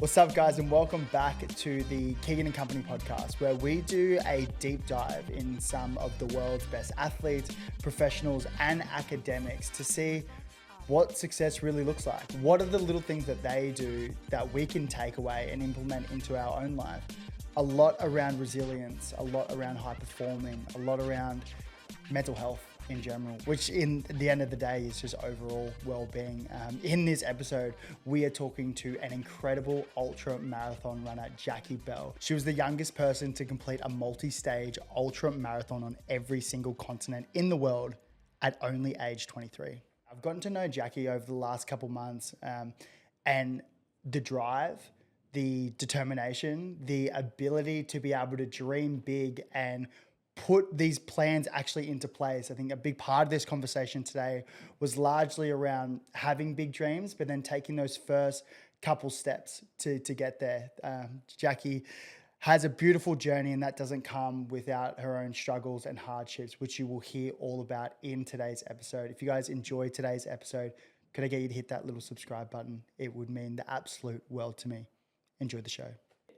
What's up, guys, and welcome back to the Keegan and Company podcast, where we do a deep dive in some of the world's best athletes, professionals, and academics to see what success really looks like. What are the little things that they do that we can take away and implement into our own life? A lot around resilience, a lot around high performing, a lot around mental health in general, which in the end of the day is just overall well-being. In this episode, we are talking to an incredible ultra marathon runner, Jacqui Bell. She was the youngest person to complete a multi-stage ultra marathon on every single continent in the world at only age 23. I've gotten to know Jacqui over the last couple months, and the drive, the determination, the ability to be able to dream big and put these plans actually into place. I think a big part of this conversation today was largely around having big dreams, but then taking those first couple steps to get there. Jacqui has a beautiful journey, and that doesn't come without her own struggles and hardships, which you will hear all about in today's episode. If you guys enjoyed today's episode, could I get you to hit that little subscribe button? It would mean the absolute world to me. Enjoy the show.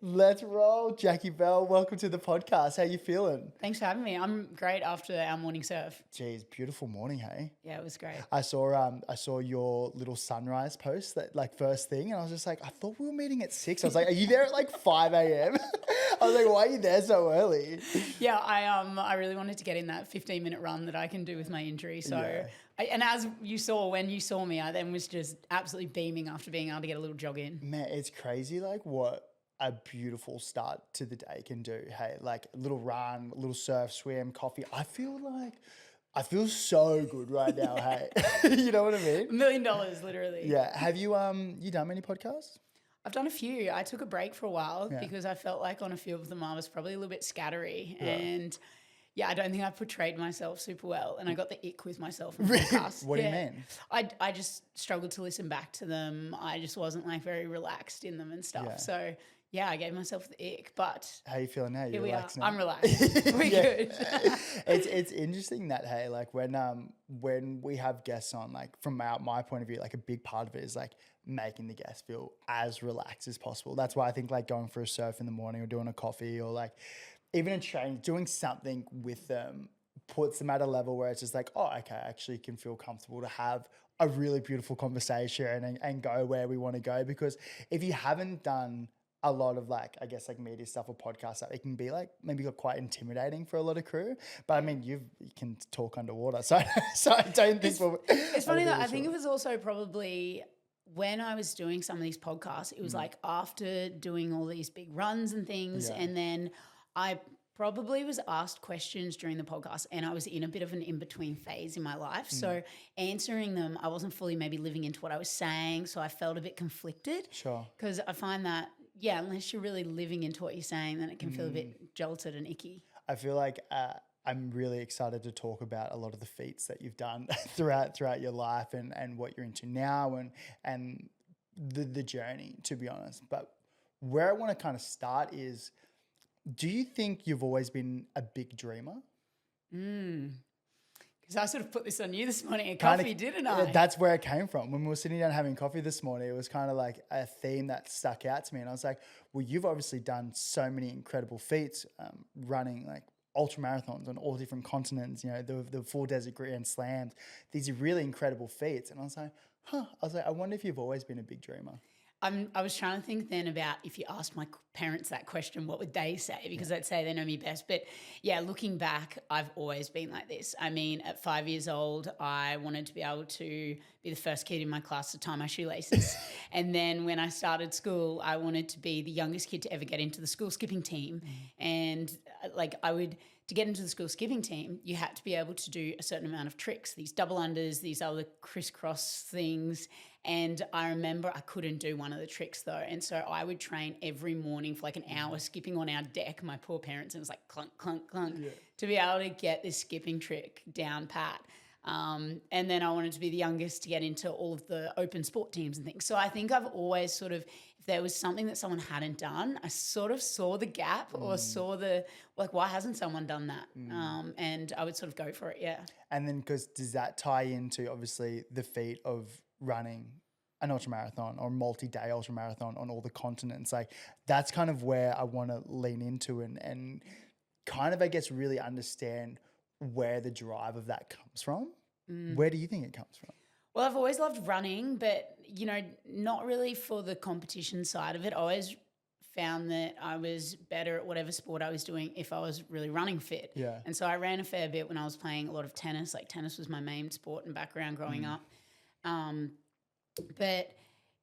Let's roll. Jacqui Bell, welcome to the podcast. How you feeling? Thanks for having me. I'm great after our morning surf. Geez, beautiful morning, hey? Yeah, it was great. I saw your little sunrise post that like first thing, and I was just like, I thought we were meeting at 6. I was like, are you there at like 5 a.m.? I was like, why are you there so early? Yeah, I really wanted to get in that 15-minute run that I can do with my injury. So, yeah. And as you saw, when you saw me, I then was just absolutely beaming after being able to get a little jog in. Man, it's crazy like what a beautiful start to the day can do. Hey, like a little run, a little surf, swim, coffee. I feel so good right now. Hey, you know what I mean? $1 million, literally. Yeah. Have you done many podcasts? I've done a few. I took a break for a while because I felt like on a few of them I was probably a little bit scattery and I don't think I portrayed myself super well, and I got the ick with myself in podcasts. What do you mean? I just struggled to listen back to them. I just wasn't like very relaxed in them and stuff. Yeah. So yeah, I gave myself the ick, but how you feeling now? Here we are. I'm relaxed. We're good. It's interesting that, hey, like when we have guests on, like from my point of view, like a big part of it is like making the guests feel as relaxed as possible. That's why I think like going for a surf in the morning or doing a coffee or like even a train, doing something with them puts them at a level where it's just like, oh, okay, I actually can feel comfortable to have a really beautiful conversation and go where we want to go. Because if you haven't done a lot of like, I guess like media stuff or podcasts, it can be like maybe quite intimidating for a lot of crew. But I mean, you can talk underwater. So I don't think it's funny that I think it was also probably when I was doing some of these podcasts, it was like after doing all these big runs and things. And then I probably was asked questions during the podcast and I was in a bit of an in-between phase in my life. So answering them, I wasn't fully maybe living into what I was saying. So I felt a bit conflicted. Sure. Because I find that, unless you're really living into what you're saying, then it can feel a bit jolted and icky. I feel like I'm really excited to talk about a lot of the feats that you've done throughout your life and what you're into now and the journey, to be honest. But where I want to kind of start is, do you think you've always been a big dreamer? Because I sort of put this on you this morning at coffee, didn't I? That's where it came from. When we were sitting down having coffee this morning, it was kind of like a theme that stuck out to me. And I was like, well, you've obviously done so many incredible feats, running like ultra marathons on all different continents, you know, the 4 desert Grand Slams. These are really incredible feats. And I was like, I wonder if you've always been a big dreamer. I was trying to think then about if you asked my parents that question, what would they say? Because they'd say they know me best. But yeah, looking back, I've always been like this. I mean, at 5 years old, I wanted to be able to be the first kid in my class to tie my shoelaces. And then when I started school, I wanted to be the youngest kid to ever get into the school skipping team. And to get into the school skipping team, you had to be able to do a certain amount of tricks, these double unders, these other crisscross things. And I remember I couldn't do one of the tricks though. And so I would train every morning for like an hour skipping on our deck, my poor parents, and it was like clunk, clunk, clunk, to be able to get this skipping trick down pat. And then I wanted to be the youngest to get into all of the open sport teams and things. So I think I've always sort of, if there was something that someone hadn't done, I sort of saw the gap or saw why hasn't someone done that? And I would sort of go for it, yeah. And then does that tie into obviously the feat of running an ultra marathon or multi-day ultra marathon on all the continents. Like that's kind of where I want to lean into and kind of, I guess, really understand where the drive of that comes from. Where do you think it comes from? Well, I've always loved running, but, not really for the competition side of it. I always found that I was better at whatever sport I was doing if I was really running fit. Yeah. And so I ran a fair bit when I was playing a lot of tennis. Like tennis was my main sport and background growing up. But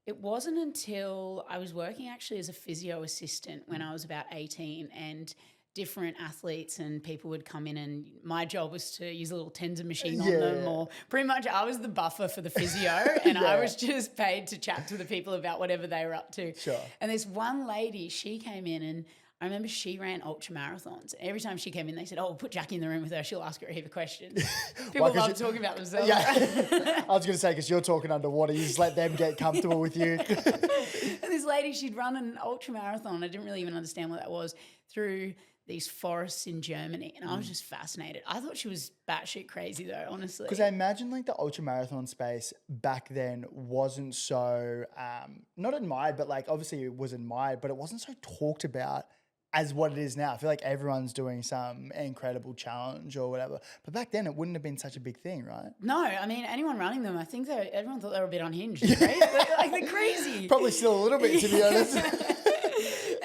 it wasn't until I was working actually as a physio assistant when I was about 18, and different athletes and people would come in, and my job was to use a little tensor machine on them, or pretty much I was the buffer for the physio and I was just paid to chat to the people about whatever they were up to. Sure. And this one lady, she came in, and I remember she ran ultra marathons. Every time she came in, they said, "Oh, we'll put Jacqui in the room with her. She'll ask her a heap of questions." People love talking about themselves. Yeah. I was going to say, because you're talking underwater, you just let them get comfortable with you. And this lady, she'd run an ultra marathon. I didn't really even understand what that was, through these forests in Germany. And I was just fascinated. I thought she was batshit crazy though, honestly. Because I imagine like the ultra marathon space back then wasn't so, not admired, but like obviously it was admired, but it wasn't so talked about as what it is now. I feel like everyone's doing some incredible challenge or whatever. But back then it wouldn't have been such a big thing, right? No, I mean, anyone running them, I think everyone thought they were a bit unhinged, right? Like they're crazy. Probably still a little bit, to be honest.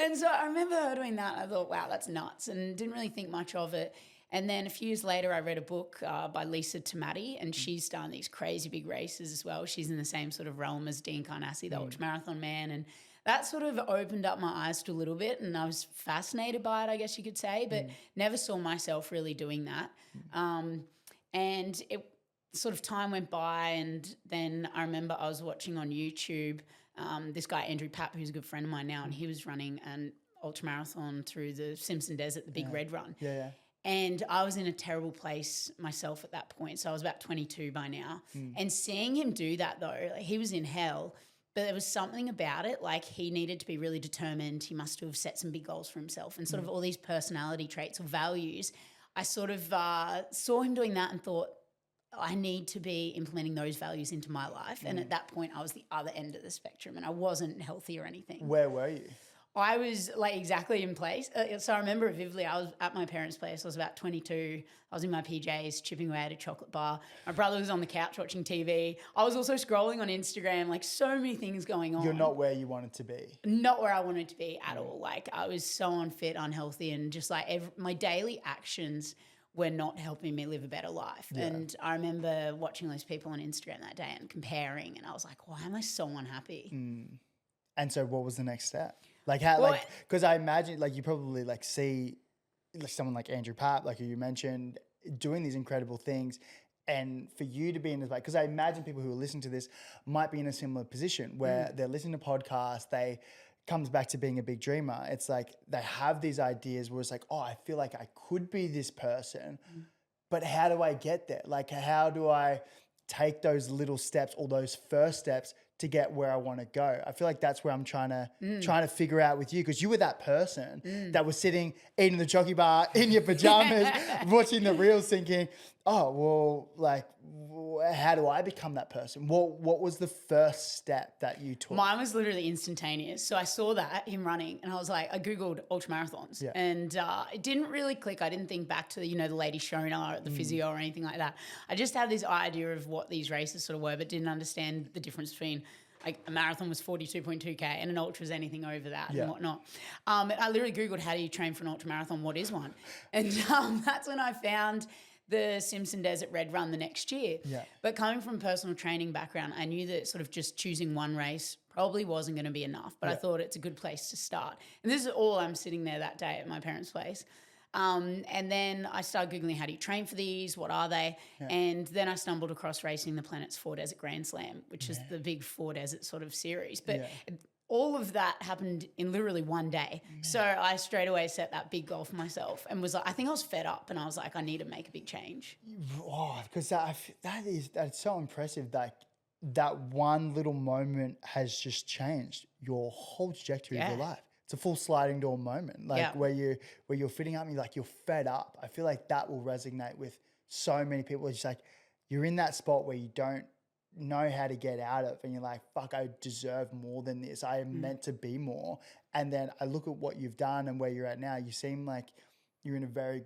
And so I remember her doing that. I thought, wow, that's nuts, and didn't really think much of it. And then a few years later, I read a book by Lisa Tamati, and she's done these crazy big races as well. She's in the same sort of realm as Dean Carnassi, the ultramarathon man. And that sort of opened up my eyes to a little bit, and I was fascinated by it, I guess you could say, but never saw myself really doing that. And it sort of time went by, and then I remember I was watching on YouTube this guy, Andrew Papp, who's a good friend of mine now, and he was running an ultramarathon through the Simpson Desert, the Big Red Run. Yeah. And I was in a terrible place myself at that point. So I was about 22 by now. And seeing him do that though, like, he was in hell, but there was something about it. Like he needed to be really determined. He must have set some big goals for himself, and sort of all these personality traits or values. I sort of saw him doing that and thought, I need to be implementing those values into my life. And at that point, I was the other end of the spectrum, and I wasn't healthy or anything. Where were you? I was like exactly in place. So I remember vividly, I was at my parents' place. I was about 22. I was in my PJs, chipping away at a chocolate bar. My brother was on the couch watching TV. I was also scrolling on Instagram, like so many things going on. You're not where you wanted to be. Not where I wanted to be at all. Like I was so unfit, unhealthy, and just like my daily actions were not helping me live a better life. Yeah. And I remember watching those people on Instagram that day and comparing, and I was like, why am I so unhappy? And so what was the next step? Like how, well, like, because I imagine like you probably like see like someone like Andrew Papp, like who you mentioned, doing these incredible things. And for you to be in this, because I imagine people who are listening to this might be in a similar position where they're listening to podcasts, they comes back to being a big dreamer. It's like they have these ideas where it's like, oh, I feel like I could be this person, but how do I get there? Like, how do I take those little steps or those first steps to get where I want to go? I feel like that's where I'm trying to figure out with you, because you were that person that was sitting eating the Jacqui bar in your pajamas, watching the reels, thinking, oh, well, like, how do I become that person? What was the first step that you took? Mine was literally instantaneous. So I saw him running, and I was like, I Googled ultramarathons, and it didn't really click. I didn't think back to, the lady Shona at the physio or anything like that. I just had this idea of what these races sort of were, but didn't understand the difference between, like, a marathon was 42.2K and an ultra is anything over that and whatnot. I literally Googled, how do you train for an ultramarathon? What is one? And that's when I found the Simpson Desert Red Run the next year. Yeah. But coming from a personal training background, I knew that sort of just choosing one race probably wasn't going to be enough, but I thought it's a good place to start. And this is all I'm sitting there that day at my parents' place. And then I started Googling, how do you train for these? What are they? Yeah. And then I stumbled across Racing the Planet's 4 Desert Grand Slam, which is the big 4 desert sort of series. But all of that happened in literally one day. So I straight away set that big goal for myself and was like, I think I was fed up, and I was like, I need to make a big change. Oh, because that's so impressive. That one little moment has just changed your whole trajectory of your life. It's a full sliding door moment, like where you're fitting up and you're fed up. I feel like that will resonate with so many people. It's just like you're in that spot where you don't know how to get out of, and you're like, fuck, I deserve more than this. I am meant to be more. And then I look at what you've done and where you're at now. You seem like you're in a very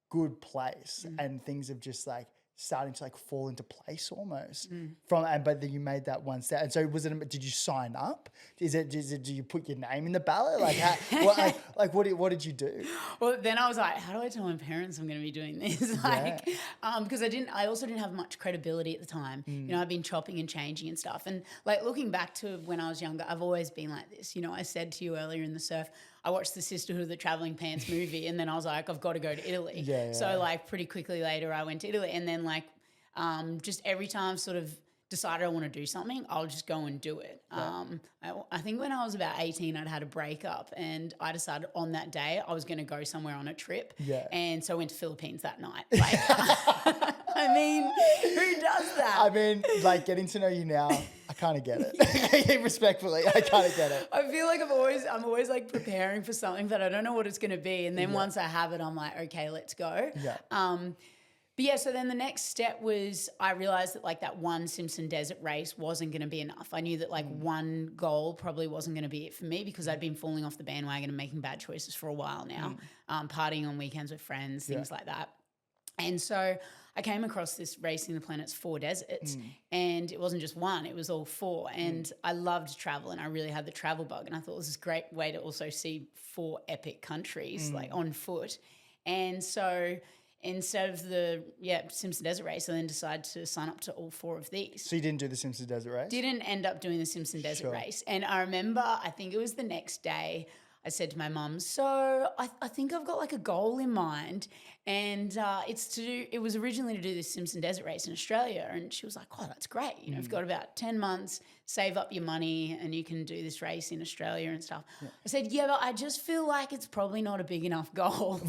good place, and things have just like starting to like fall into place almost but then you made that one step. And so did you sign up? Do you put your name in the ballot? Like what did you do? Well, then I was like, how do I tell my parents I'm going to be doing this? Because I also didn't have much credibility at the time. You know, I've been chopping and changing and stuff. And like looking back to when I was younger, I've always been like this. You know, I said to you earlier in the surf, I watched the Sisterhood of the Traveling Pants movie, and then I was like, I've got to go to Italy. So like pretty quickly later I went to Italy, and then like just every time I've sort of decided I want to do something, I'll just go and do it. I think when I was about 18, I'd had a breakup, and I decided on that day I was going to go somewhere on a trip. And so I went to Philippines that night. Like, I mean, who does that? I mean, like getting to know you now, I kind of get it. Respectfully, I kind of get it. I feel like I'm always like preparing for something that I don't know what it's going to be. And then once I have it, I'm like, okay, let's go. But yeah, so then the next step was I realized that like that one Simpson Desert race wasn't going to be enough. I knew that like one goal probably wasn't going to be it for me, because I'd been falling off the bandwagon and making bad choices for a while now, partying on weekends with friends, things like that. And so I came across this Racing the Planet's 4 deserts, and it wasn't just one, it was all 4. And I loved travel, and I really had the travel bug. And I thought it was a great way to also see 4 epic countries like on foot. And so instead of the Simpson Desert race, I then decided to sign up to all 4 of these. So you didn't do the Simpson Desert race? Didn't end up doing the Simpson Desert race. And I remember, I think it was the next day, I said to my mum, so I think I've got like a goal in mind, and it was originally to do this Simpson Desert race in Australia. And she was like, oh, that's great. You know, you've got about 10 months, save up your money, and you can do this race in Australia and stuff. I said, yeah, but I just feel like it's probably not a big enough goal.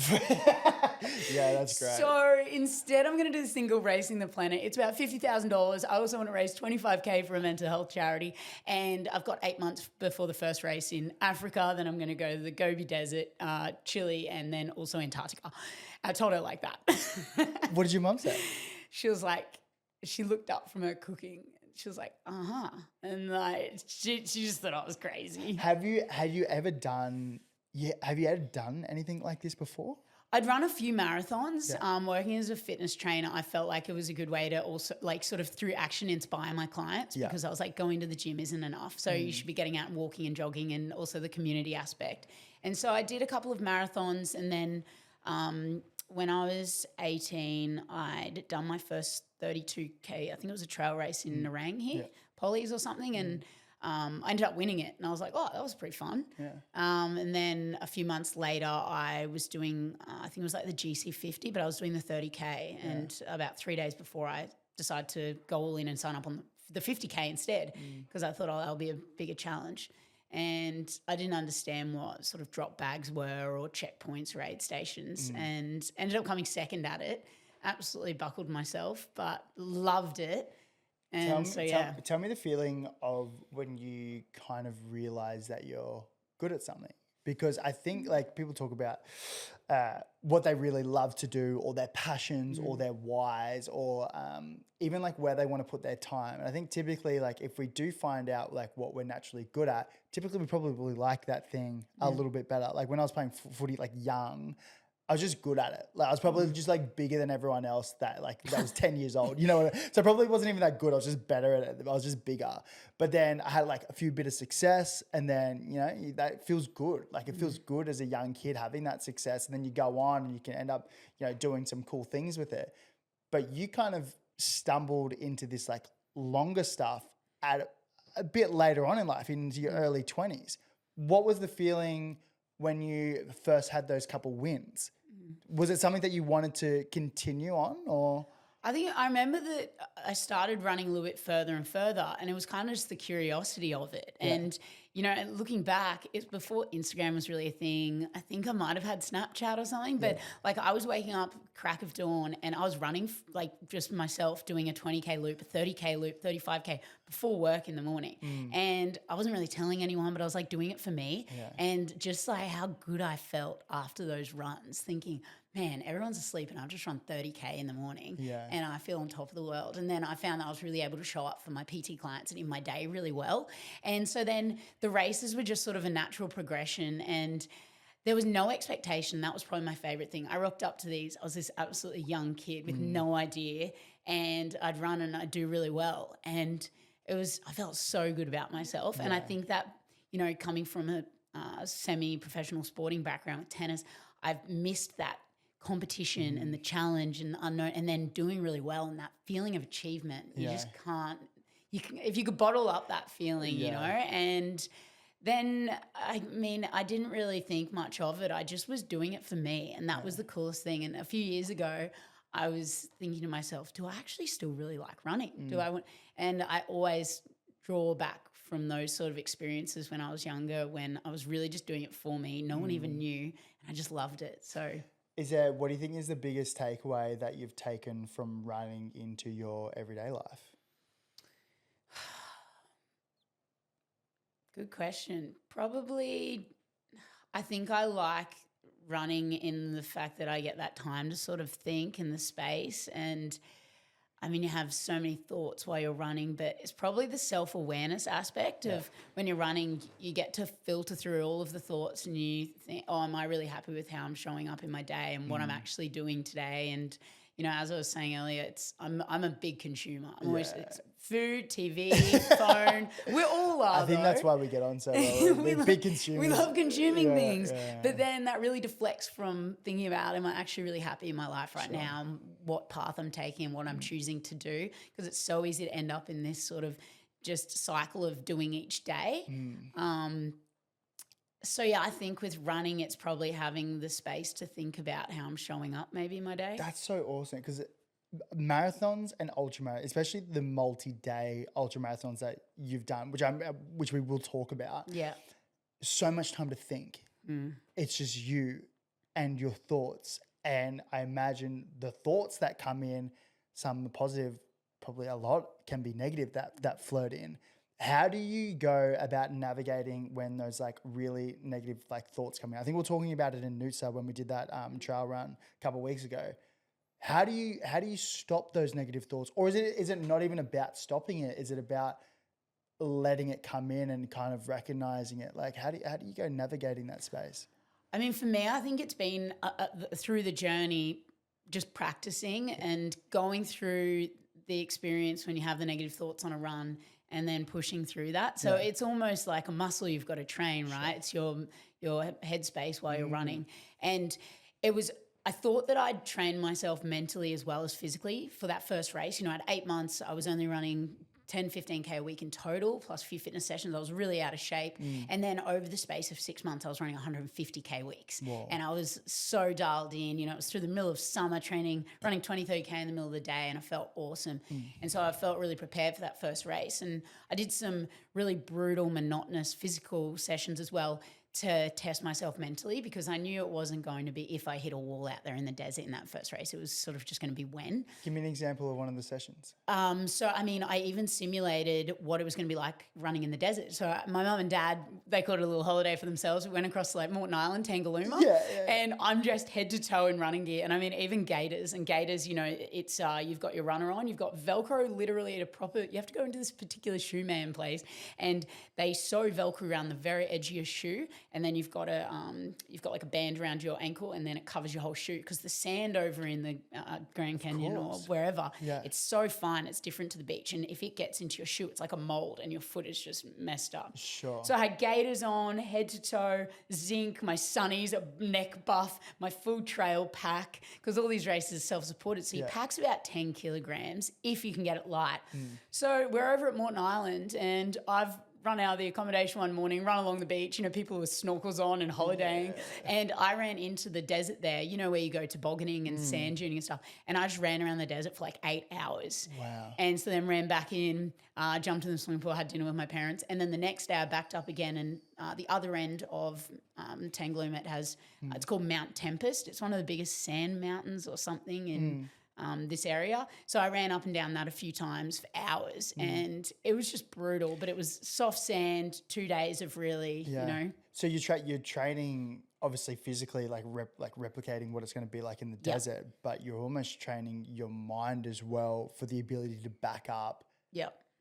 Yeah, that's great. So instead, I'm going to do this thing called Racing the Planet. It's about $50,000. I also want to raise $25,000 for a mental health charity. And I've got 8 months before the first race in Africa. Then I'm going to go to the Gobi Desert, Chile, and then also Antarctica. I told her like that. What did your mum say? She was like, she looked up from her cooking. She was like, and like she just thought I was crazy. Have you ever done anything like this before? I'd run a few marathons. Working as a fitness trainer, I felt like it was a good way to also like sort of through action inspire my clients, because I was like, going to the gym isn't enough. So you should be getting out and walking and jogging, and also the community aspect. And so I did a couple of marathons, and then when I was 18, I'd done my first 32K. I think it was a trail race in Nerang here, Polly's or something. And I ended up winning it. And I was like, oh, that was pretty fun. And then a few months later, I was doing, I think it was like the GC50, but I was doing the 30K. And about 3 days before, I decided to go all in and sign up on the 50K instead, because I thought, oh, that'll be a bigger challenge. And I didn't understand what sort of drop bags were or checkpoints or aid stations, and ended up coming second at it. Absolutely buckled myself, but loved it. And tell me the feeling of when you kind of realize that you're good at something. Because I think like people talk about what they really love to do, or their passions or their whys, or even like where they want to put their time. And I think typically like if we do find out like what we're naturally good at, typically we probably like that thing a little bit better. Like when I was playing footy like young, I was just good at it. Like I was probably just like bigger than everyone else that was 10 years old, you know? So I probably wasn't even that good. I was just better at it. I was just bigger. But then I had like a few bit of success, and then, you know, that feels good. Like it feels good as a young kid having that success, and then you go on and you can end up, you know, doing some cool things with it. But you kind of stumbled into this like longer stuff at a bit later on in life, into your early 20s. What was the feeling when you first had those couple wins? Was it something that you wanted to continue on, or? I think I remember that I started running a little bit further and further, and it was kind of just the curiosity of it. Yeah. And, you know, looking back, it's before Instagram was really a thing. I think I might have had Snapchat or something, but like I was waking up crack of dawn and I was running like just myself, doing a 20K loop, a 30K loop, 35K before work in the morning. And I wasn't really telling anyone, but I was like doing it for me. And just like how good I felt after those runs, thinking, man, everyone's asleep and I've just run 30K in the morning Yeah. and I feel on top of the world. And then I found that I was really able to show up for my PT clients and in my day really well. And so then the races were just sort of a natural progression, and there was no expectation. That was probably my favorite thing. I rocked up to these. I was this absolutely young kid with no idea, and I'd run and I'd do really well. And I felt so good about myself. And I think that, you know, coming from a semi-professional sporting background with tennis, I've missed that competition and the challenge and the unknown, and then doing really well and that feeling of achievement. You just can't, if you could bottle up that feeling, you know, and then, I mean, I didn't really think much of it. I just was doing it for me, and that was the coolest thing. And a few years ago, I was thinking to myself, do I actually still really like running? Do I want? And I always draw back from those sort of experiences when I was younger, when I was really just doing it for me. No one even knew, and I just loved it. So, what do you think is the biggest takeaway that you've taken from running into your everyday life? Good question. Probably, I think I like running in the fact that I get that time to sort of think in the space. And I mean, you have so many thoughts while you're running, but it's probably the self-awareness aspect of when you're running, you get to filter through all of the thoughts and you think, oh, am I really happy with how I'm showing up in my day and what I'm actually doing today? And, you know, as I was saying earlier, I'm a big consumer. I'm always, it's food, TV, phone. We all are. I think that's why we get on so well. We're big consumers. We love consuming things. But then that really deflects from thinking about, am I actually really happy in my life right now? What path I'm taking and what I'm choosing to do? Because it's so easy to end up in this sort of just cycle of doing each day. So, yeah, I think with running, it's probably having the space to think about how I'm showing up maybe in my day. That's so awesome, because marathons and ultramarathons, especially the multi-day ultramarathons that you've done, which we will talk about. Yeah. So much time to think. It's just you and your thoughts. And I imagine the thoughts that come in, some positive, probably a lot can be negative that float in. How do you go about navigating when those like really negative like thoughts come in? I think we were talking about it in Noosa when we did that trail run a couple of weeks ago. How do you stop those negative thoughts? Or is it not even about stopping it? Is it about letting it come in and kind of recognizing it? Like how do you go navigating that space? I mean, for me, I think it's been through the journey, just practicing and going through the experience when you have the negative thoughts on a run and then pushing through that. So it's almost like a muscle you've got to train, right? It's your headspace while you're running. And I thought that I'd train myself mentally as well as physically for that first race. You know, at 8 months, I was only running 10, 15K a week in total, plus a few fitness sessions. I was really out of shape. And then over the space of 6 months, I was running 150K weeks. Whoa. And I was so dialed in. You know, it was through the middle of summer training, running 20, 30K in the middle of the day, and I felt awesome. And so I felt really prepared for that first race. And I did some really brutal, monotonous physical sessions as well to test myself mentally, because I knew it wasn't going to be if I hit a wall out there in the desert in that first race. It was sort of just going to be when. Give me an example of one of the sessions. So, I mean, I even simulated what it was going to be like running in the desert. So my mum and dad, they called it a little holiday for themselves. We went across like Morton Island, Tangalooma. And I'm dressed head to toe in running gear. And I mean, even gaiters. And gaiters, you know, it's you've got your runner on. You've got Velcro literally at a proper, you have to go into this particular shoe man place. And they sew Velcro around the very edge of your shoe. And then you've got like a band around your ankle, and then it covers your whole shoe, because the sand over in the Grand Canyon or wherever, it's so fine. It's different to the beach, and if it gets into your shoe, it's like a mold, and your foot is just messed up. Sure. So I had gaiters on, head to toe, zinc, my sunnies, a neck buff, my full trail pack, because all these races are self-supported. So your pack's about 10 kilograms if you can get it light. So we're over at Morton Island, and I've run out of the accommodation one morning, run along the beach, you know, people with snorkels on and holidaying. And I ran into the desert there, you know, where you go tobogganing and sand duning and stuff. And I just ran around the desert for like 8 hours. Wow. And so then ran back in, jumped in the swimming pool, had dinner with my parents. And then the next day I backed up again, and the other end of Tangalooma, it has, it's called Mount Tempest. It's one of the biggest sand mountains or something in this area. So I ran up and down that a few times for hours, and it was just brutal, but it was soft sand, 2 days of really, you know. So you're training obviously physically like replicating what it's going to be like in the desert, but you're almost training your mind as well for the ability to back up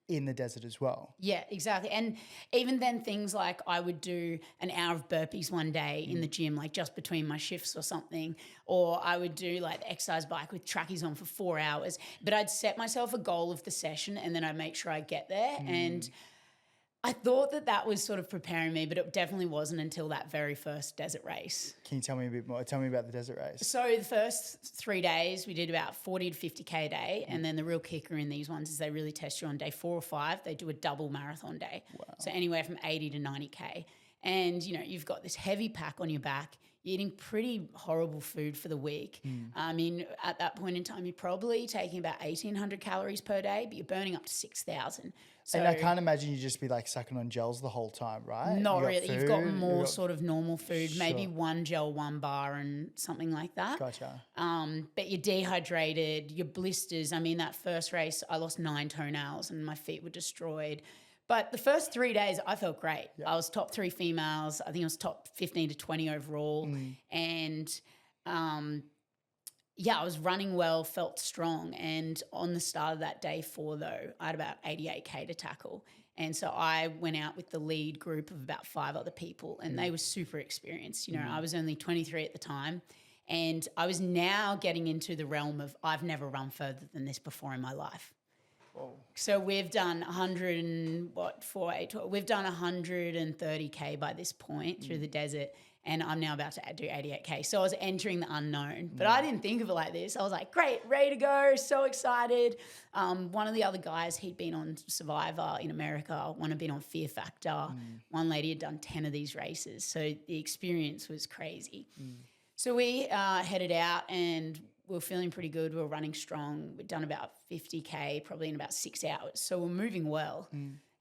in the desert as well. Yeah, exactly. And even then things like I would do an hour of burpees one day in the gym, like just between my shifts or something, or I would do like the exercise bike with trackies on for 4 hours, but I'd set myself a goal of the session and then I'd make sure I get there. And I thought that was sort of preparing me, but it definitely wasn't until that very first desert race. Can you tell me a bit more? Tell me about the desert race. So the first 3 days we did about 40 to 50K a day. And then the real kicker in these ones is they really test you on day 4 or 5. They do a double marathon day. Wow. So anywhere from 80 to 90K. And, you know, you've got this heavy pack on your back. You're eating pretty horrible food for the week. I mean, at that point in time, you're probably taking about 1,800 calories per day, but you're burning up to 6,000. So, and I can't imagine you just be like sucking on gels the whole time, right? Not really. You've got more sort of normal food, maybe one gel, one bar and something like that. Gotcha. But you're dehydrated, your blisters. I mean, that first race, I lost 9 toenails and my feet were destroyed. But the first 3 days, I felt great. Yeah. I was top 3 females. I think I was top 15 to 20 overall. And, I was running well, felt strong. And on the start of that day 4, though, I had about 88K to tackle. And so I went out with the lead group of about 5 other people, and they were super experienced. You know, I was only 23 at the time. And I was now getting into the realm of I've never run further than this before in my life. Whoa. So we've done 130K by this point through the desert, and I'm now about to do 88K. So I was entering the unknown, but I didn't think of it like this. I was like, great, ready to go, so excited. One of the other guys, he'd been on Survivor in America. One had been on Fear Factor. One lady had done 10 of these races. So the experience was crazy. So we headed out and we were feeling pretty good. We were running strong. We'd done about 50K probably in about 6 hours. So we're moving well.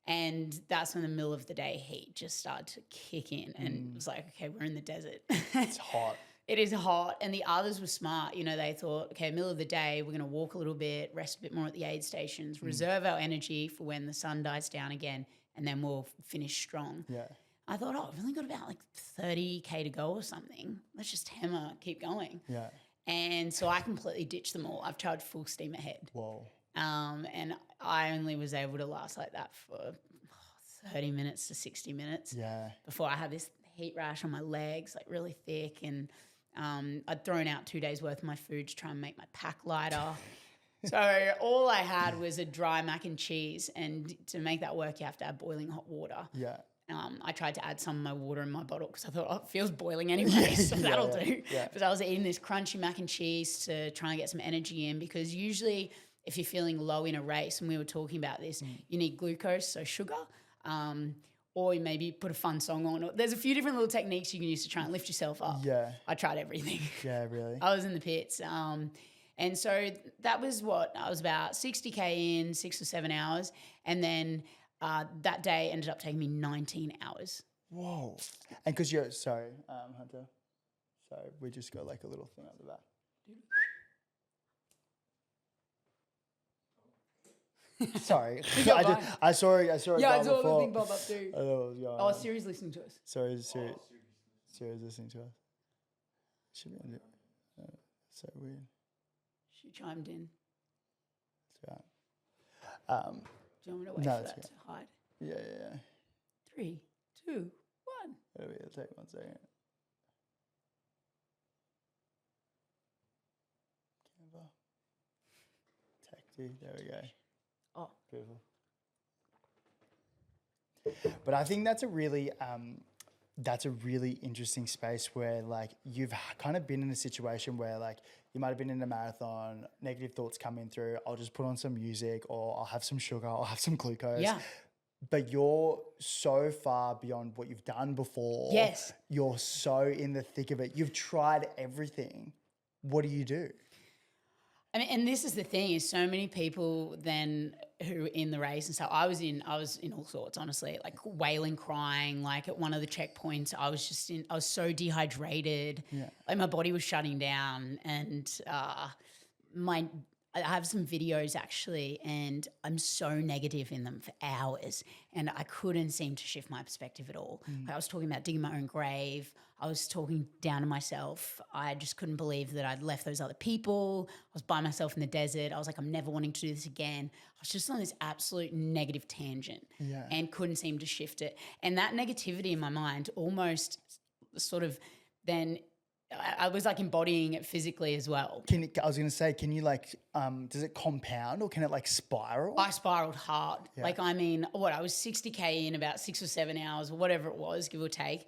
And that's when the middle of the day heat just started to kick in. And it was like, okay, we're in the desert. It's hot. It is hot. And the others were smart. You know, they thought, okay, middle of the day, we're going to walk a little bit, rest a bit more at the aid stations, reserve our energy for when the sun dies down again, and then we'll finish strong. Yeah. I thought, I've only got about like 30K to go or something. Let's just hammer, keep going. Yeah. And so I completely ditched them all. I've charged full steam ahead. Whoa. And I only was able to last like that for 30 minutes to 60 minutes. Yeah. Before I had this heat rash on my legs, like really thick. And I'd thrown out 2 days worth of my food to try and make my pack lighter. So all I had was a dry mac and cheese. And to make that work, you have to add boiling hot water. Yeah. I tried to add some of my water in my bottle because I thought, it feels boiling anyway, so that'll do. Yeah. But I was eating this crunchy mac and cheese to try and get some energy in, because usually if you're feeling low in a race, and we were talking about this, you need glucose, so sugar, or you maybe put a fun song on. There's a few different little techniques you can use to try and lift yourself up. Yeah. I tried everything. Yeah, really? I was in the pits. And so that was I was about 60K in 6 or 7 hours, and then that day ended up taking me 19 hours. Whoa. And because you're, sorry, Hunter. So we just got like a little thing up the back. Sorry. I saw it. Yeah, I saw the thing pop up too. I know what was going on. Siri's listening to us. Siri's listening to us. Should be on it. So weird. She chimed in. That's right. Do you want me to wait for that to hide? Yeah. 3, 2, 1. It'll take 1 second. Canva. Tacti. There we go. Oh. Beautiful. But I think that's a really interesting space where like you've kind of been in a situation where like you might have been in a marathon, negative thoughts coming through, I'll just put on some music, or I'll have some sugar, I'll have some glucose. Yeah. But you're so far beyond what you've done before. Yes. You're so in the thick of it. You've tried everything. What do you do? I mean, and this is the thing, is so many people then who in the race, and so I was in all sorts, honestly, like wailing, crying, like at one of the checkpoints, I was so dehydrated, like my body was shutting down, and I have some videos actually, and I'm so negative in them for hours, and I couldn't seem to shift my perspective at all. Like I was talking about digging my own grave. I was talking down to myself. I just couldn't believe that I'd left those other people. I was by myself in the desert. I was like, I'm never wanting to do this again. I was just on this absolute negative tangent and couldn't seem to shift it. And that negativity in my mind almost sort of then I was like embodying it physically as well. I was going to say, can you like, does it compound or can it like spiral? I spiraled hard. Like, I mean, I was 60K in about 6 or 7 hours or whatever it was, give or take.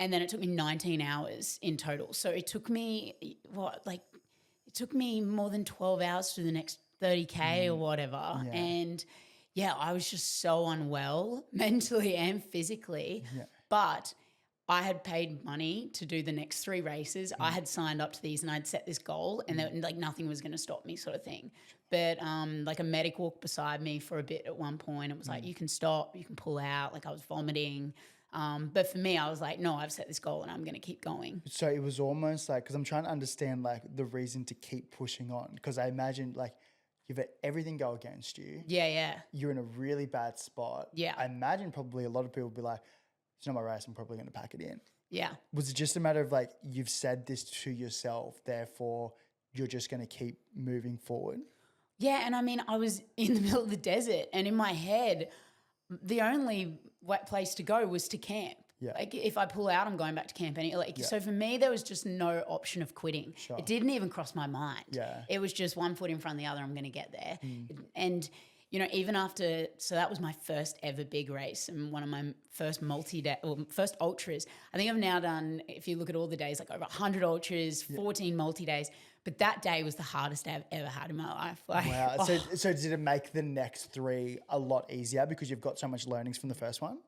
And then it took me 19 hours in total. So it took me, it took me more than 12 hours to the next 30K or whatever. Yeah. And I was just so unwell mentally and physically. Yeah. But I had paid money to do the next 3 races. I had signed up to these and I'd set this goal and like nothing was going to stop me sort of thing. But like a medic walked beside me for a bit at one point. It was like, you can stop, you can pull out. Like I was vomiting. But for me, I was like, no, I've set this goal and I'm going to keep going. So it was almost like, because I'm trying to understand like the reason to keep pushing on. Because I imagine like you've had everything go against you. Yeah. You're in a really bad spot. Yeah. I imagine probably a lot of people would be like, it's not my race, I'm probably going to pack it in. Yeah. Was it just a matter of like, you've said this to yourself, therefore you're just going to keep moving forward? Yeah. And I mean, I was in the middle of the desert and in my head, the only place to go was to camp. Yeah. Like if I pull out, I'm going back to camp. So for me, there was just no option of quitting. Sure. It didn't even cross my mind. Yeah. It was just one foot in front of the other. I'm going to get there. And even after, so that was my first ever big race and one of my first first ultras. I think I've now done, if you look at all the days, like over 100 ultras, 14 multi-days. But that day was the hardest day I've ever had in my life. Like, wow. So did it make the next 3 a lot easier because you've got so much learnings from the first one?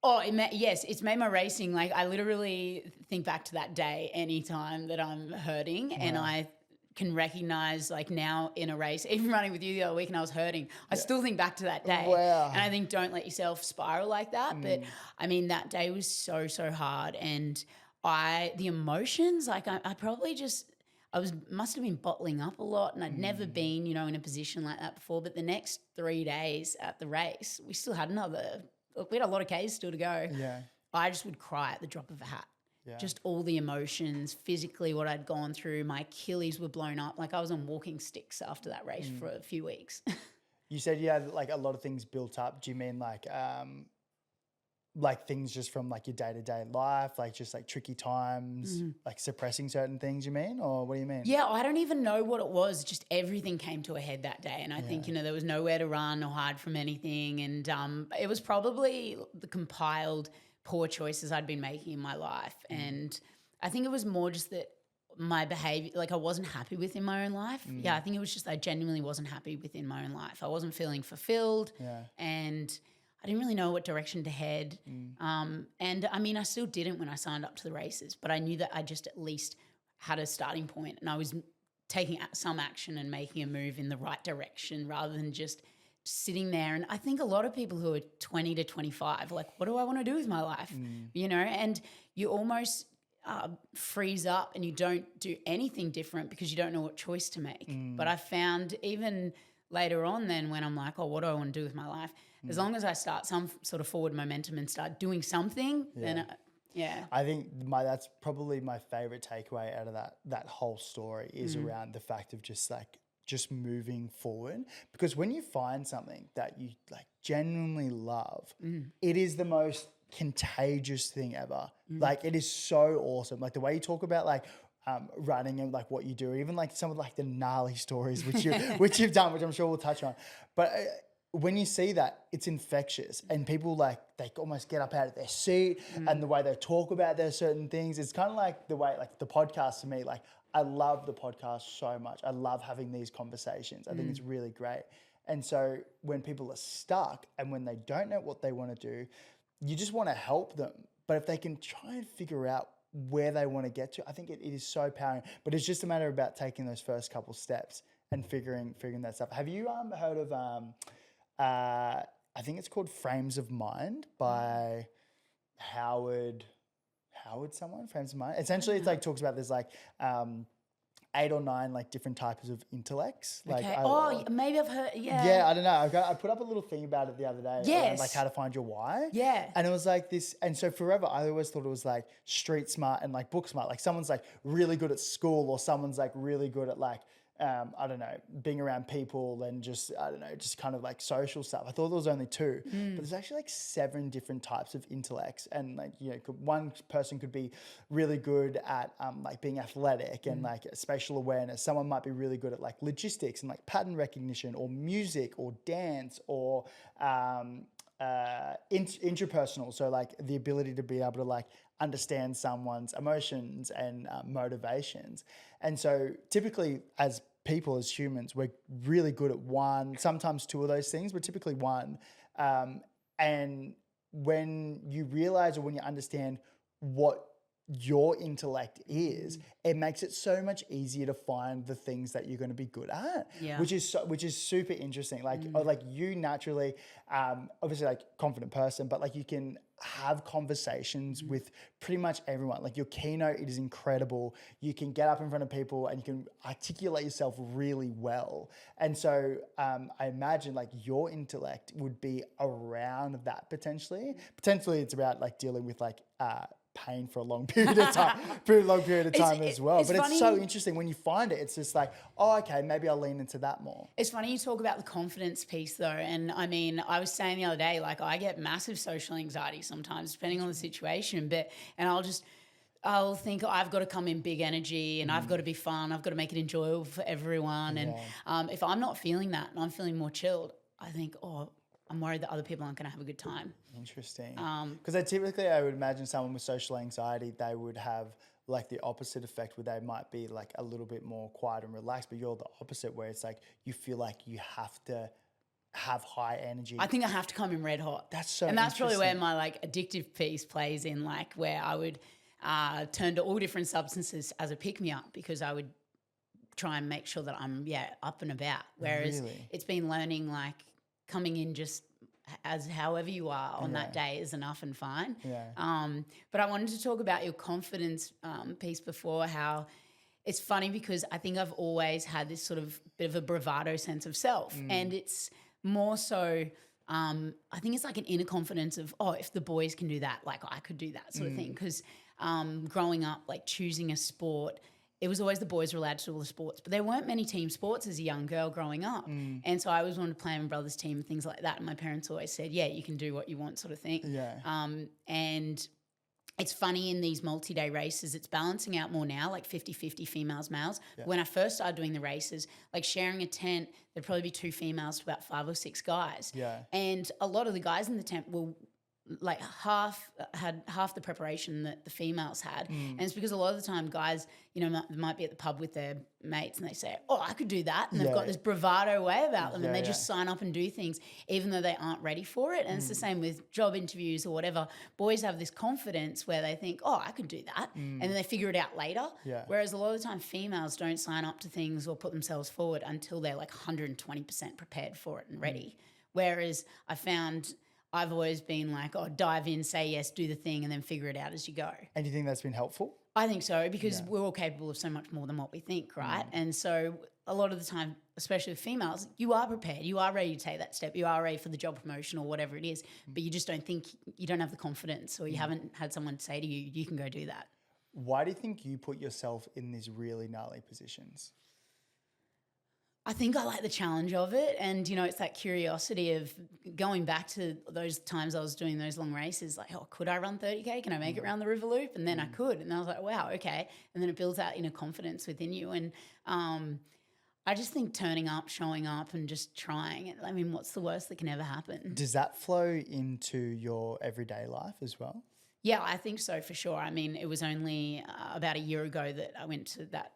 Oh, yes, it's made my racing. Like I literally think back to that day anytime that I'm hurting and I can recognize like now in a race, even running with you the other week and I was hurting, I still think back to that day. Wow. And I think don't let yourself spiral like that. But I mean, that day was so, so hard. And the emotions, like I probably just, must have been bottling up a lot and I'd never been, in a position like that before. But the next 3 days at the race, we had a lot of Ks still to go. Yeah. I just would cry at the drop of a hat. Yeah. Just all the emotions, physically what I'd gone through. My Achilles were blown up. Like I was on walking sticks after that race for a few weeks. You said you had like a lot of things built up. Do you mean like things just from like your day-to-day life, like just like tricky times, like suppressing certain things, you mean? Or what do you mean? Yeah, I don't even know what it was. Just everything came to a head that day. And I think, there was nowhere to run or hide from anything. And it was probably the compiled poor choices I'd been making in my life. And I think it was more just that my behavior, like I wasn't happy within my own life. Yeah, I think it was just I genuinely wasn't happy within my own life. I wasn't feeling fulfilled and I didn't really know what direction to head. And I mean, I still didn't when I signed up to the races, but I knew that I just at least had a starting point and I was taking some action and making a move in the right direction rather than just sitting there. And I think a lot of people who are 20 to 25 are like, what do I want to do with my life? And you almost freeze up and you don't do anything different because you don't know what choice to make. But I found even later on then when I'm like, oh, what do I want to do with my life? As long as I start some sort of forward momentum and start doing something, then I think that's probably my favorite takeaway out of that whole story is around the fact of just moving forward. Because when you find something that you like genuinely love, it is the most contagious thing ever. Like it is so awesome. Like the way you talk about like running and like what you do, even like some of like the gnarly stories which you've done, which I'm sure we'll touch on. But when you see that, it's infectious and people like they almost get up out of their seat and the way they talk about their certain things. It's kind of like the way like the podcast to me, like I love the podcast so much. I love having these conversations. I think it's really great. And so when people are stuck and when they don't know what they want to do, you just want to help them. But if they can try and figure out where they want to get to, I think it is so powering. But it's just a matter about taking those first couple steps and figuring that stuff. Have you heard of I think it's called Frames of Mind by Howard someone, Frames of Mind. Essentially it's like talks about this like 8 or 9 like different types of intellects. Like, Okay. Maybe I've heard. Yeah. yeah, I don't know. I put up a little thing about it the other day. Around, Yes. like how to find your why. Yeah. And it was like this. And so forever, I always thought it was like street smart and like book smart. Like someone's like really good at school, or someone's like really good at like, I don't know, being around people and just, I don't know, just kind of like social stuff. I thought there was only 2, but there's actually like 7 different types of intellects. And like, you know, one person could be really good at like being athletic and like spatial awareness. Someone might be really good at like logistics and like pattern recognition, or music, or dance, or intrapersonal. So like the ability to be able to like understand someone's emotions and motivations. And so typically as people, as humans, we're really good at 1, sometimes 2 of those things, but typically 1. And when you realize, or when you understand what your intellect is, it makes it so much easier to find the things that you're going to be good at, which is super interesting. Like, like you naturally, obviously like confident person, but like you can have conversations with pretty much everyone. Like your keynote, it is incredible. You can get up in front of people and you can articulate yourself really well. And so I imagine like your intellect would be around that potentially. Potentially it's about like dealing with like pain for a long period of time, as well. But it's so interesting when you find it. It's just like, oh, okay, maybe I'll lean into that more. It's funny you talk about the confidence piece though. And I mean, I was saying the other day, like I get massive social anxiety sometimes depending on the situation, I'll think I've got to come in big energy and I've got to be fun. I've got to make it enjoyable for everyone. And if I'm not feeling that and I'm feeling more chilled, I think, oh, I'm worried that other people aren't going to have a good time. Interesting. Because I would imagine someone with social anxiety, they would have like the opposite effect where they might be like a little bit more quiet and relaxed, but you're the opposite where it's like you feel like you have to have high energy. I think I have to come in red hot. That's so And that's probably where my like addictive piece plays in, like where I would turn to all different substances as a pick-me-up because I would try and make sure that I'm, up and about. Whereas it's been learning like coming in just as however you are on that day is enough and fine. But I wanted to talk about your confidence piece before, how it's funny because I think I've always had this sort of bit of a bravado sense of self. And it's more so, I think it's like an inner confidence of, oh, if the boys can do that, like I could do that sort of thing. Because growing up, like choosing a sport, it was always the boys were allowed to do all the sports, but there weren't many team sports as a young girl growing up. And so I always wanted to play in my brother's team and things like that. And my parents always said, yeah, you can do what you want sort of thing. And it's funny in these multi-day races, it's balancing out more now, like 50-50 females, males. When I first started doing the races, like sharing a tent, there'd probably be 2 females to about 5 or 6 guys. And a lot of the guys in the tent will like had half the preparation that the females had. And it's because a lot of the time guys, you know, might be at the pub with their mates and they say, oh, I could do that. And they've got this bravado way about them and they just sign up and do things even though they aren't ready for it. And it's the same with job interviews or whatever. Boys have this confidence where they think, oh, I could do that. And then they figure it out later. Whereas a lot of the time females don't sign up to things or put themselves forward until they're like 120% prepared for it and ready. Whereas I found I've always been like, oh, dive in, say yes, do the thing, and then figure it out as you go. And do you think that's been helpful? I think so, because we're all capable of so much more than what we think, right? And so a lot of the time, especially with females, you are prepared. You are ready to take that step. You are ready for the job promotion or whatever it is, but you just don't think, you don't have the confidence or you haven't had someone say to you, you can go do that. Why do you think you put yourself in these really gnarly positions? I think I like the challenge of it. And, you know, it's that curiosity of going back to those times I was doing those long races, like, oh, could I run 30K? Can I make it around the river loop? And then I could. And I was like, wow, okay. And then it builds that inner confidence within you. And I just think turning up, showing up and just trying it. I mean, what's the worst that can ever happen? Does that flow into your everyday life as well? Yeah, I think so for sure. I mean, it was only about a year ago that I went to that.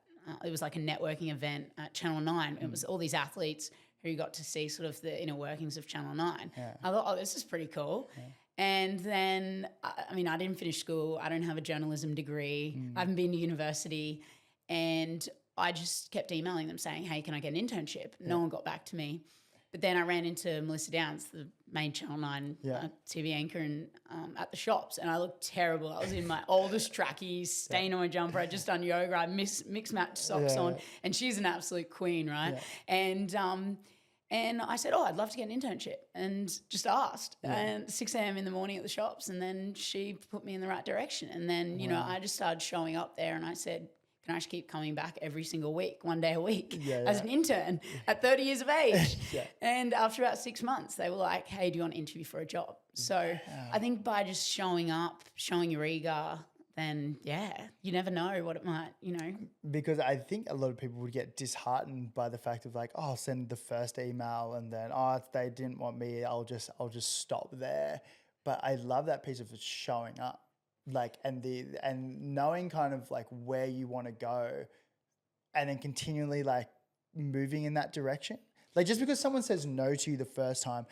It was like a networking event at Channel 9. It was all these athletes who you got to see sort of the inner workings of Channel 9. I thought, oh, this is pretty cool. And then, I mean, I didn't finish school. I don't have a journalism degree. I haven't been to university. And I just kept emailing them saying, hey, can I get an internship? No one got back to me. But then I ran into Melissa Downs, the main Channel 9 TV anchor, and at the shops, and I looked terrible. I was in my oldest trackies, stain on my jumper. I'd just done yoga. I mixed match socks on, and she's an absolute queen, right? Yeah. And I said, I'd love to get an internship, and just asked. And 6 a.m. in the morning at the shops, and then she put me in the right direction. And then, you know, I just started showing up there, and I said, can I just keep coming back every single week, 1 day a week, as an intern at 30 years of age? And after about 6 months, they were like, hey, do you want to interview for a job? So I think by just showing up, showing your eager, then, you never know what it might, you know. Because I think a lot of people would get disheartened by the fact of like, I'll send the first email and then, if they didn't want me, I'll just stop there. But I love that piece of showing up. Like, and knowing kind of like where you want to go and then continually like moving in that direction. Like, just because someone says no to you the first time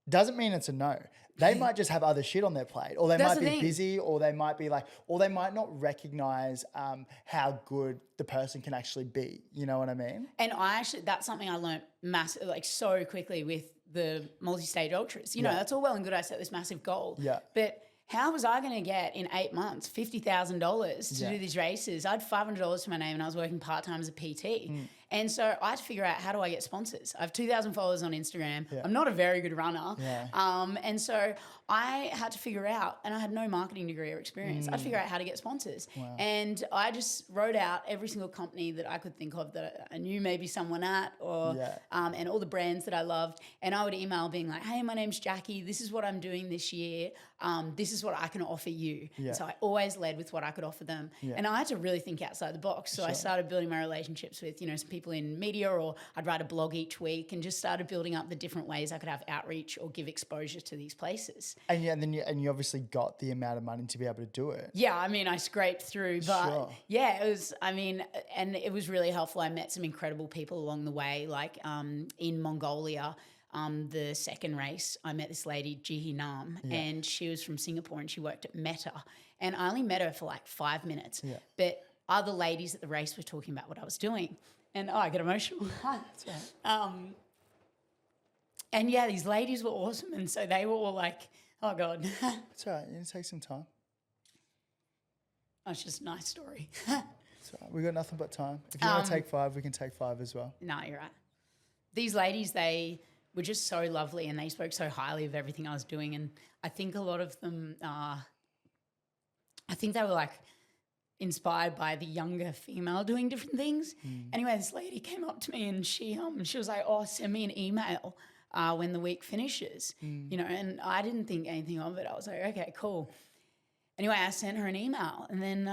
doesn't mean it's a no. They might just have other shit on their plate, or they might be busy, or they might be like, or they might not recognize how good the person can actually be. You know what I mean? And that's something I learned so quickly with the multi-stage ultras. You know, that's all well and good. I set this massive goal. Yeah. But how was I going to get in 8 months $50,000 to do these races? I had $500 to my name, and I was working part-time as a PT. And so I had to figure out, how do I get sponsors? I have 2,000 followers on Instagram. I'm not a very good runner. And so I had to figure out, and I had no marketing degree or experience, I had to figure out how to get sponsors. And I just wrote out every single company that I could think of that I knew maybe someone at, or and all the brands that I loved. And I would email being like, hey, my name's Jacqui. This is what I'm doing this year. This is what I can offer you. So I always led with what I could offer them. And I had to really think outside the box. So I started building my relationships with, you know, some people in media, or I'd write a blog each week, and just started building up the different ways I could have outreach or give exposure to these places. And then you obviously got the amount of money to be able to do it. Yeah, I mean, I scraped through, but it was, I mean, and it was really helpful. I met some incredible people along the way, like in Mongolia. The second race, I met this lady, Jihi Nam, and she was from Singapore, and she worked at Meta. And I only met her for like 5 minutes. But other ladies at the race were talking about what I was doing. And I get emotional. And these ladies were awesome. And so they were all like, oh God. It's all right. You need to take some time. That's just a nice story. It's all right. We got nothing but time. If you want to take 5, we can take 5 as well. No, you're right. These ladies, they were just so lovely, and they spoke so highly of everything I was doing. And I think a lot of them, I think they were like inspired by the younger female doing different things. Anyway, this lady came up to me, and she was like, send me an email when the week finishes, you know, and I didn't think anything of it. I was like, okay, cool. Anyway, I sent her an email, and then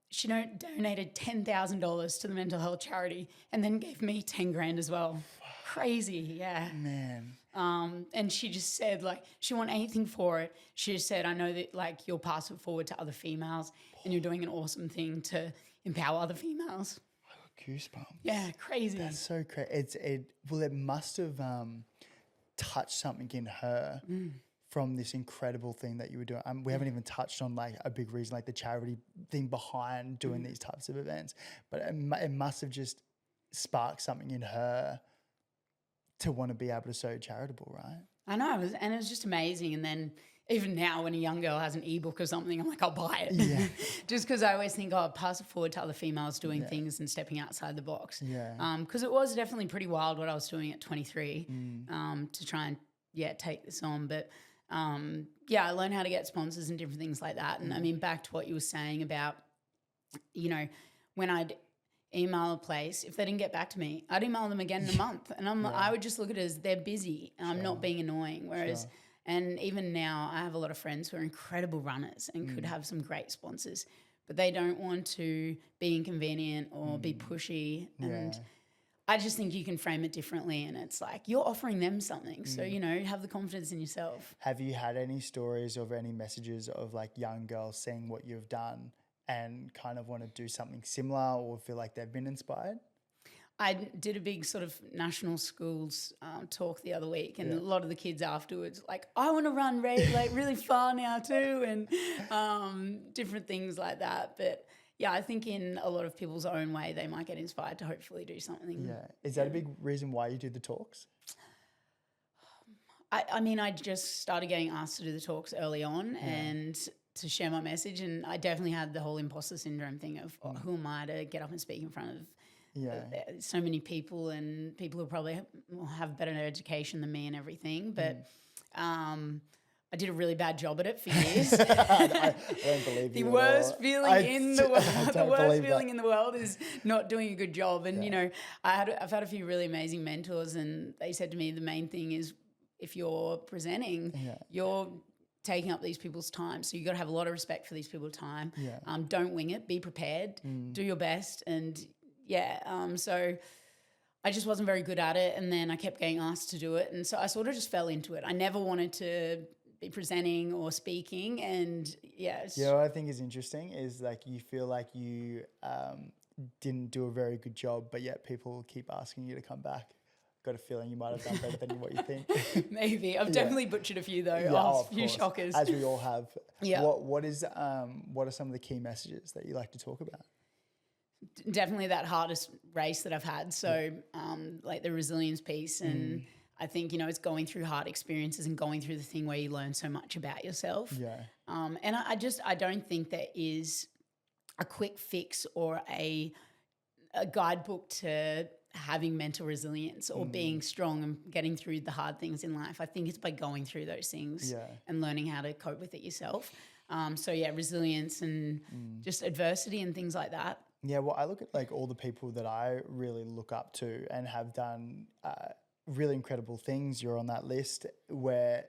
she donated $10,000 to the mental health charity, and then gave me 10 grand as well. Crazy, yeah. Man. And she just said, like, she didn't want anything for it. She just said, I know that, like, you'll pass it forward to other females, and you're doing an awesome thing to empower other females. I got goosebumps. Yeah, crazy. That's so crazy. It must have touched something in her from this incredible thing that you were doing. We haven't even touched on like a big reason, like the charity thing behind doing these types of events, but it must have just sparked something in her to want to be able to so charitable, right? I know, it was just amazing. And then even now, when a young girl has an ebook or something, I'm like, I'll buy it. Yeah. Just because I always think, I'll pass it forward to other females doing things and stepping outside the box. Yeah. Because it was definitely pretty wild what I was doing at 23 to try and take this on. But I learned how to get sponsors and different things like that. And I mean, back to what you were saying about, you know, when I'd email a place, if they didn't get back to me, I'd email them again in a month. And I would just look at it as they're busy and I'm not being annoying. Whereas, and even now I have a lot of friends who are incredible runners and could have some great sponsors, but they don't want to be inconvenient or be pushy. And I just think you can frame it differently, and it's like you're offering them something. So, you know, have the confidence in yourself. Have you had any stories or any messages of like young girls seeing what you've done and kind of want to do something similar or feel like they've been inspired? I did a big sort of national schools talk the other week, and a lot of the kids afterwards like, I want to run like really far now too, and different things like that. But yeah, I think in a lot of people's own way, they might get inspired to hopefully do something. Yeah. Is that a big reason why you do the talks? I mean, I just started getting asked to do the talks early on and to share my message. And I definitely had the whole imposter syndrome thing of who am I to get up and speak in front of so many people, and people who probably will have better education than me and everything. But I did a really bad job at it for years. I don't believe the you. worst feeling in the world. The worst feeling that. in the world is not doing a good job. And you know, I've had a few really amazing mentors, and they said to me the main thing is if you're presenting, you're taking up these people's time. So you got to have a lot of respect for these people's time. Don't wing it. Be prepared. Do your best. And so I just wasn't very good at it, and then I kept getting asked to do it, and so I sort of just fell into it. I never wanted to be presenting or speaking, and what I think is interesting is like you feel like you didn't do a very good job, but yet people keep asking you to come back. Got a feeling you might have done better than what you think. Maybe I've definitely butchered a few though. A few course. shockers, as we all have. Yeah. What are some of the key messages that you like to talk about? Definitely that hardest race that I've had. So like the resilience piece, and I think, you know, it's going through hard experiences and going through the thing where you learn so much about yourself. And I don't think there is a quick fix or a guidebook to having mental resilience or being strong and getting through the hard things in life. I think it's by going through those things and learning how to cope with it yourself. Resilience and just adversity and things like that. Yeah, well, I look at like all the people that I really look up to and have done really incredible things. You're on that list where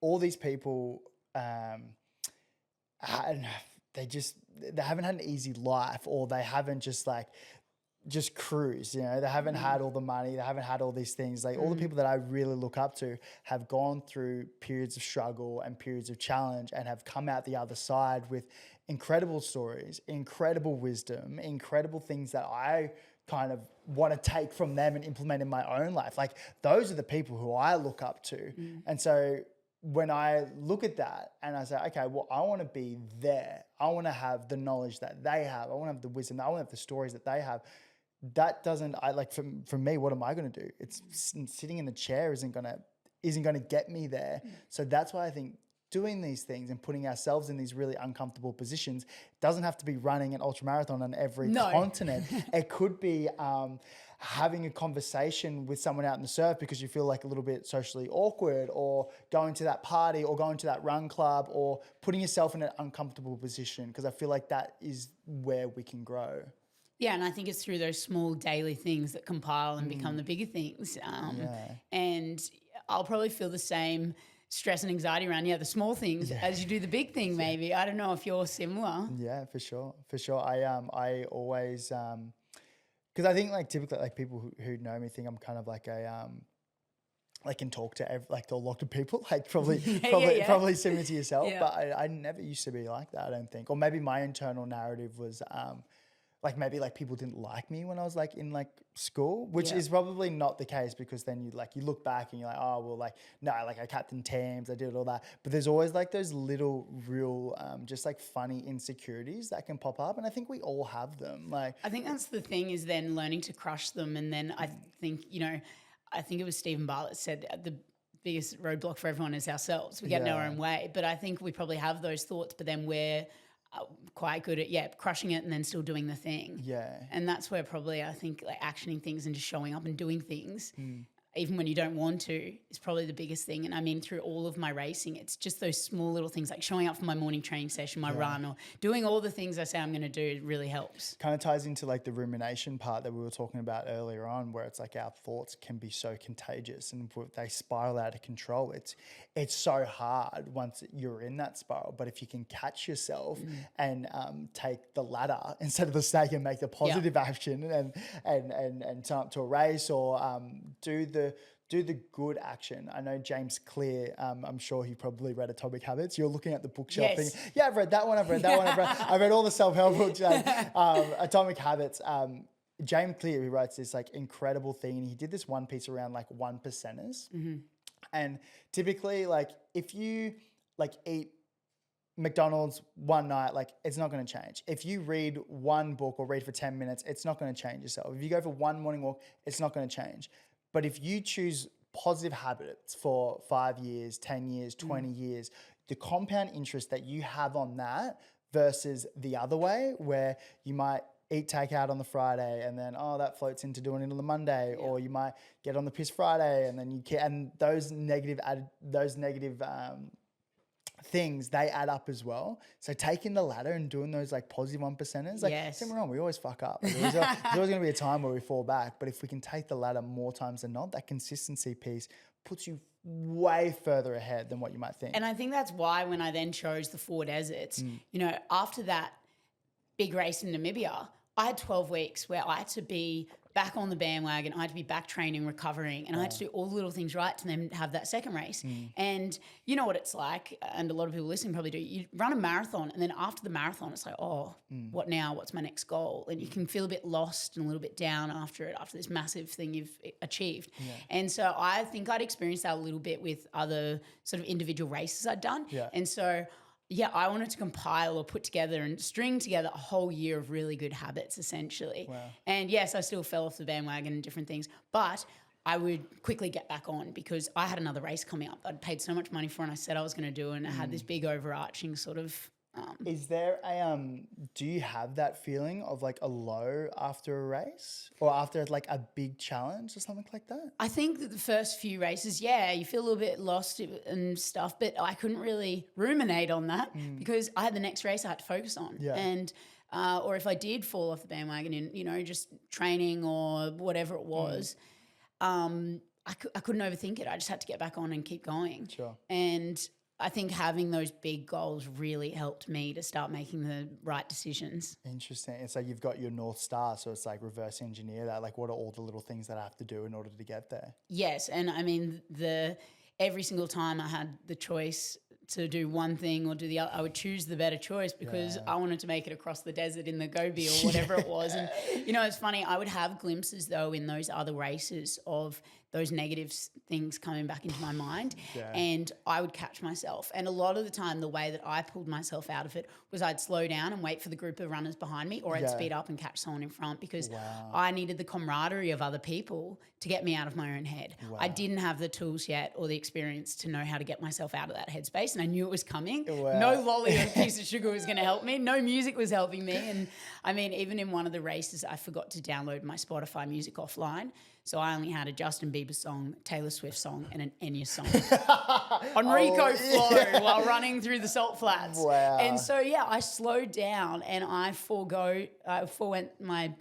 all these people, they haven't had an easy life, or they haven't just cruised, you know, they haven't had all the money, they haven't had all these things. Like all the people that I really look up to have gone through periods of struggle and periods of challenge and have come out the other side with incredible stories, incredible wisdom, incredible things that I kind of want to take from them and implement in my own life. Like those are the people who I look up to. And so when I look at that and I say, okay, well, I want to be there. I want to have the knowledge that they have. I want to have the wisdom. I want to have the stories that they have. That doesn't, for me, what am I going to do? It's sitting in the chair isn't going to get me there. So that's why I think doing these things and putting ourselves in these really uncomfortable positions doesn't have to be running an ultramarathon on every continent. It could be having a conversation with someone out in the surf because you feel like a little bit socially awkward, or going to that party or going to that run club, or putting yourself in an uncomfortable position, because I feel like that is where we can grow. Yeah, and I think it's through those small daily things that compile and become the bigger things. And I'll probably feel the same stress and anxiety around the small things as you do the big thing. Maybe I don't know if you're similar. Yeah, for sure. I always because I think like typically like people who know me think I'm kind of like a like can talk to a lot of people, like probably similar to yourself. But I never used to be like that, I don't think. Or maybe my internal narrative was like maybe like people didn't like me when I was like in like school, which is probably not the case, because then you look back and you're like, oh, well, like, no, like I captained teams, I did all that. But there's always like those little real just like funny insecurities that can pop up. And I think we all have them. Like, I think that's the thing, is then learning to crush them. And then I think, you know, I think it was Stephen Bartlett said the biggest roadblock for everyone is ourselves. We get in our own way. But I think we probably have those thoughts, but then we're quite good at crushing it and then still doing the thing. And that's where probably I think like actioning things and just showing up and doing things even when you don't want to is probably the biggest thing. And I mean, through all of my racing, it's just those small little things like showing up for my morning training session, my run, or doing all the things I say I'm going to do really helps. Kind of ties into like the rumination part that we were talking about earlier on, where it's like our thoughts can be so contagious and they spiral out of control. It's so hard once you're in that spiral, but if you can catch yourself and take the ladder instead of the snake and make the positive action and turn up to a race, or do the good action. I know James Clear, I'm sure he probably read Atomic Habits. You're looking at the bookshelf thinking, yeah, I've read that one, I've read all the self-help books, Atomic Habits. James Clear, he writes this like incredible thing. He did this one piece around like 1%ers. And typically like if you like eat McDonald's one night, like it's not going to change. If you read one book or read for 10 minutes, it's not going to change yourself. If you go for one morning walk, it's not going to change. But if you choose positive habits for 5 years, 10 years, 20 years, the compound interest that you have on that versus the other way where you might eat takeout on the Friday and then, that floats into doing it on the Monday, or you might get on the piss Friday and then and those negative things, they add up as well. So taking the ladder and doing those like positive 1%ers, like, don't get me wrong, we always fuck up. Like, there's always going to be a time where we fall back. But if we can take the ladder more times than not, that consistency piece puts you way further ahead than what you might think. And I think that's why when I then chose the 4 deserts, after that big race in Namibia, I had 12 weeks where I had to be back on the bandwagon. I had to be back training, recovering, and I had to do all the little things right to then have that second race. And you know what it's like, and a lot of people listening probably do. You run a marathon, and then after the marathon, it's like, what now? What's my next goal? And you can feel a bit lost and a little bit down after this massive thing you've achieved. And so I think I'd experienced that a little bit with other sort of individual races I'd done. And so I wanted to compile or put together and string together a whole year of really good habits, essentially. Wow. And yes, I still fell off the bandwagon and different things, but I would quickly get back on because I had another race coming up. I'd paid so much money for and I said I was going to do it, and I had this big overarching sort of... Is there do you have that feeling of like a low after a race or after like a big challenge or something like that? I think that the first few races, you feel a little bit lost and stuff, but I couldn't really ruminate on that because I had the next race I had to focus on. And or if I did fall off the bandwagon in, just training or whatever it was, I couldn't overthink it. I just had to get back on and keep going. Sure. And I think having those big goals really helped me to start making the right decisions. Interesting. It's like you've got your North Star, so it's like reverse engineer that. Like, what are all the little things that I have to do in order to get there? Yes, and I mean, every single time I had the choice to do one thing or do the other, I would choose the better choice because I wanted to make it across the desert in the Gobi or whatever it was. And, it's funny, I would have glimpses, though, in those other races of those negative things coming back into my mind, and I would catch myself. And a lot of the time, the way that I pulled myself out of it was I'd slow down and wait for the group of runners behind me, or I'd speed up and catch someone in front because I needed the camaraderie of other people to get me out of my own head. I didn't have the tools yet or the experience to know how to get myself out of that headspace, and I knew it was coming. No lolly or piece of sugar was going to help me. No music was helping me. And I mean, even in one of the races, I forgot to download my Spotify music offline. So I only had a Justin Bieber song, Taylor Swift song, and an Enya song on Rico Flow while running through the salt flats. Wow. And so, I slowed down and I forewent my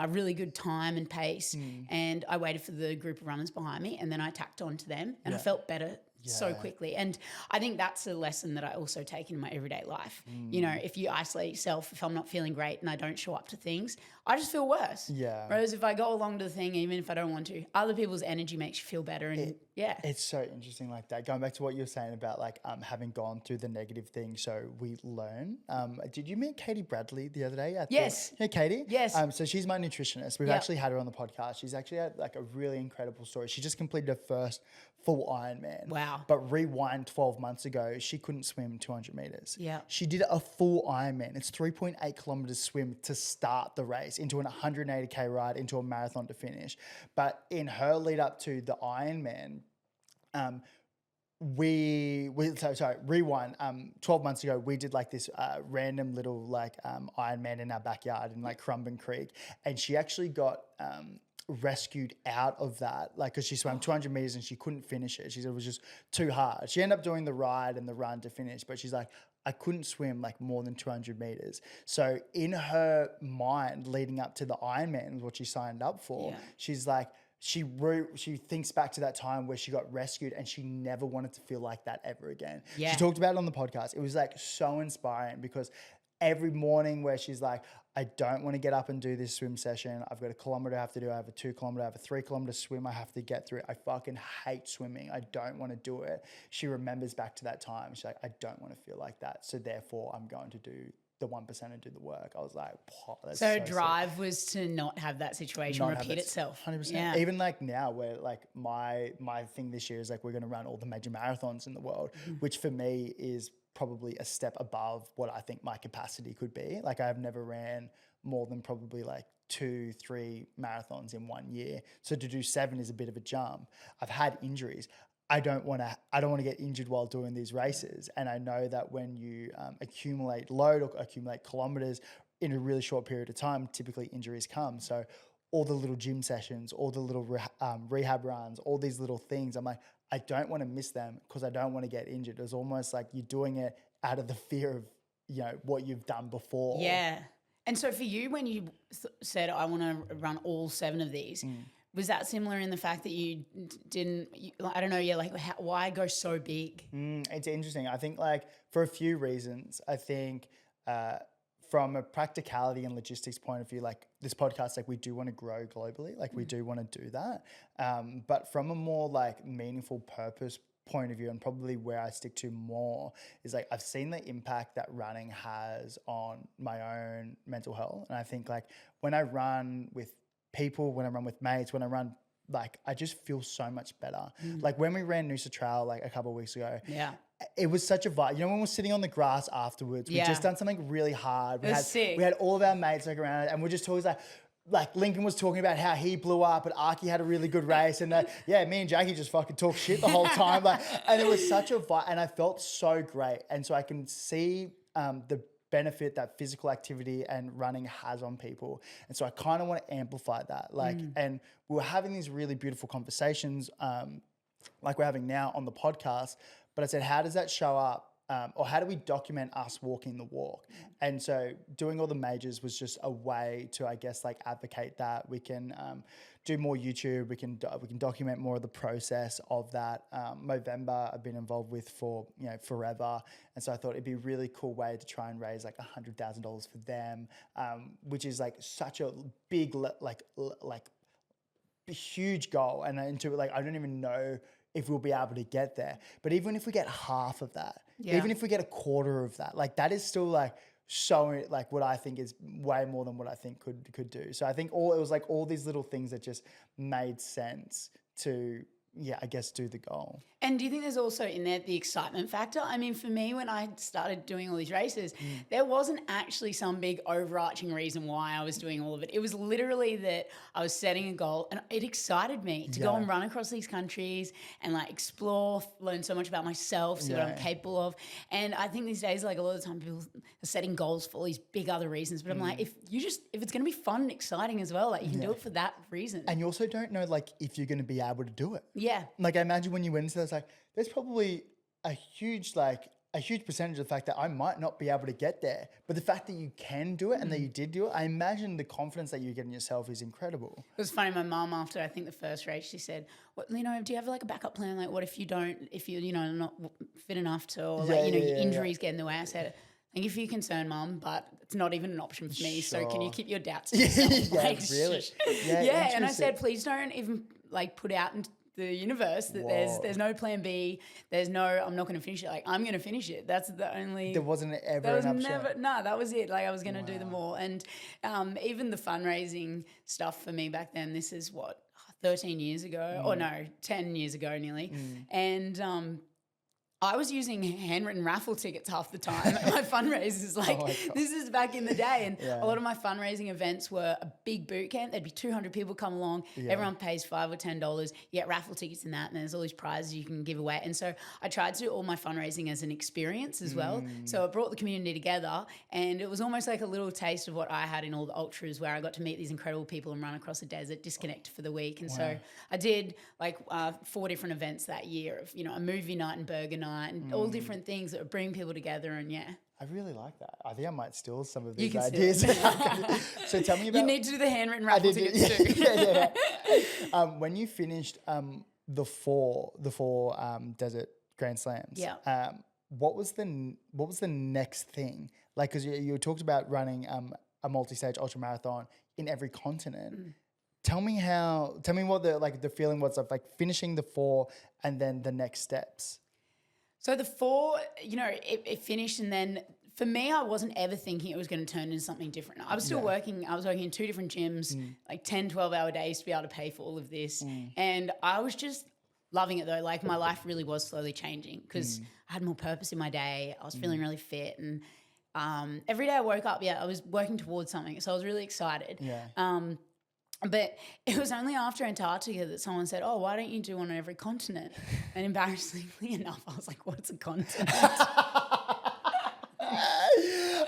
really good time and pace, and I waited for the group of runners behind me, and then I tacked on to them, and I felt better so quickly. And I think that's a lesson that I also take in my everyday life. If you isolate yourself, if I'm not feeling great and I don't show up to things, I just feel worse. Whereas if I go along to the thing, even if I don't want to, other people's energy makes you feel better. And it's so interesting like that. Going back to what you were saying about like having gone through the negative thing, so we learn. Did you meet Katy Bradley the other day? Yes. Katy? Yes. So she's my nutritionist. We've actually had her on the podcast. She's actually had like a really incredible story. She just completed her first full Ironman. Wow. But rewind 12 months ago, she couldn't swim 200 meters. Yeah. She did a full Ironman. It's 3.8 kilometers swim to start the race, into an 180K ride, into a marathon to finish. But in her lead up to the Ironman, rewind, 12 months ago, we did like this random little like Ironman in our backyard in like Currumbin Creek. And she actually got rescued out of that, like, because she swam 200 meters and she couldn't finish it. She said it was just too hard. She ended up doing the ride and the run to finish, but she's like, I couldn't swim like more than 200 meters. So in her mind leading up to the Ironman, what she signed up for, she's like, she thinks back to that time where she got rescued and she never wanted to feel like that ever again. She talked about it on the podcast. It was like so inspiring because every morning where she's like, I don't want to get up and do this swim session. I've got a kilometer I have to do. I have a 2 kilometer, I have a 3 kilometer swim I have to get through. I fucking hate swimming. I don't want to do it. She remembers back to that time. She's like, I don't want to feel like that. So therefore I'm going to do the 1% and do the work. I was like, that's so drive sick. Was to not have that situation repeat itself. 100%. Yeah. Even like now where like my thing this year is like, we're going to run all the major marathons in the world, which for me is probably a step above what I think my capacity could be. Like I've never ran more than probably like 2-3 marathons in 1 year. So to do 7 is a bit of a jump. I've had injuries. I don't want to get injured while doing these races. And I know that when you accumulate load or accumulate kilometers in a really short period of time, typically injuries come. So all the little gym sessions, all the little rehab runs, all these little things, I'm like, I don't want to miss them because I don't want to get injured. It's almost like you're doing it out of the fear of, you know, what you've done before. Yeah. And so for you, when you said, I want to run all 7 of these, was that similar in the fact that you didn't, I don't know, why go so big? It's interesting. I think like for a few reasons, I think from a practicality and logistics point of view, like this podcast, like we do want to grow globally, like we do want to do that. But from a more like meaningful purpose point of view, and probably where I stick to more is like I've seen the impact that running has on my own mental health. And I think like when I run with people, when I run with mates, when I run, like I just feel so much better. Like when we ran Noosa Trail like a couple of weeks ago, it was such a vibe. You know, when we're sitting on the grass afterwards, we just done something really hard. We had all of our mates like around it, and we're just talking like Lincoln was talking about how he blew up, and Archie had a really good race, and me and Jacqui just fucking talked shit the whole time. And it was such a vibe, and I felt so great. And so I can see the benefit that physical activity and running has on people. And so I kind of want to amplify that. And we were having these really beautiful conversations, like we're having now on the podcast. But I said, how does that show up? Or how do we document us walking the walk? And so doing all the majors was just a way to, I guess, like advocate that. We can do more YouTube. We can document more of the process of that. Movember I've been involved with for, you know, forever. And so I thought it'd be a really cool way to try and raise like $100,000 for them, which is like such a big, like huge goal. And into like, I don't even know if we'll be able to get there. But even if we get half of that, even if we get a quarter of that, like that is still like showing like what I think is way more than what I think could do. So I think it was like all these little things that just made sense to, I guess, do the goal. And do you think there's also in there the excitement factor? I mean, for me, when I started doing all these races, there wasn't actually some big overarching reason why I was doing all of it. It was literally that I was setting a goal, and it excited me to go and run across these countries and like explore, learn so much about myself, see what I'm capable of. And I think these days, like a lot of the time people are setting goals for all these big other reasons. But I'm like, if it's going to be fun and exciting as well, like you can do it for that reason. And you also don't know like if you're going to be able to do it. Yeah. Like I imagine when you went into that, it's like there's probably a huge percentage of the fact that I might not be able to get there, but the fact that you can do it and that you did do it, I imagine the confidence that you get in yourself is incredible. It was funny. My mum, after I think the first race, she said, "What, you know, do you have like a backup plan? Like, what if you're not fit enough to, or your injuries get in the way?" I said, "Thank you for your concern, Mum, but it's not even an option for me. So can you keep your doubts to yourself?" Really? And I said, please don't even like put out into the universe that there's no plan B. There's no, I'm not going to finish it. Like I'm going to finish it. That's the only. There wasn't ever an option. That was it. Like I was going to do them all. And even the fundraising stuff for me back then, this is what, 13 years ago, or no, 10 years ago nearly. And I was using handwritten raffle tickets half the time at my fundraisers. Like this is back in the day. And a lot of my fundraising events were a big boot camp. There'd be 200 people come along. Everyone pays $5 or $10. You get raffle tickets in that, and there's all these prizes you can give away. And so I tried to do all my fundraising as an experience as well. So it brought the community together, and it was almost like a little taste of what I had in all the ultras, where I got to meet these incredible people and run across the desert, disconnect for the week. And so I did like 4 different events that year of, a movie night and burger night and all different things that would bring people together. And I really like that. I think I might steal some of these ideas. So tell me about... You need to do the handwritten raffle tickets too. When you finished the four desert Grand Slams, what was the next thing? Like, because you talked about running a multi-stage ultra marathon in every continent. Tell me what the feeling was of like finishing the 4 and then the next steps. So the 4, it finished, and then for me, I wasn't ever thinking it was going to turn into something different. I was still working. I was working in 2 different gyms, like 10, 12-hour days to be able to pay for all of this. And I was just loving it though. Like my life really was slowly changing because I had more purpose in my day. I was feeling really fit, and every day I woke up, I was working towards something. So I was really excited. Yeah. But it was only after Antarctica that someone said, oh, why don't you do one on every continent? And embarrassingly enough, I was like, what's a continent?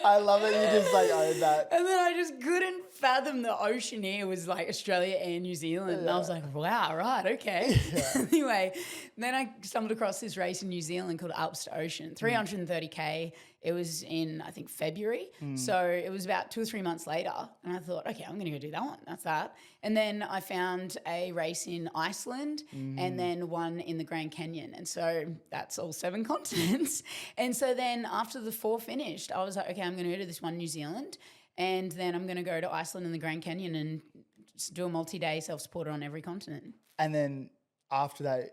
I love it. You just like own that. And then I just couldn't fathom the Oceania was like Australia and New Zealand. Yeah. And I was like, wow, right, okay. Yeah. Anyway, then I stumbled across this race in New Zealand called Alps to Ocean, 330K. It was in, I think, February. So it was about 2 or 3 months later. And I thought, okay, I'm going to go do that one. That's that. And then I found a race in Iceland and then one in the Grand Canyon. And so that's all 7 continents. And so then after the 4 finished, I was like, okay, I'm going to go to this one in New Zealand. And then I'm going to go to Iceland and the Grand Canyon and just do a multi-day self-supporter on every continent. And then after that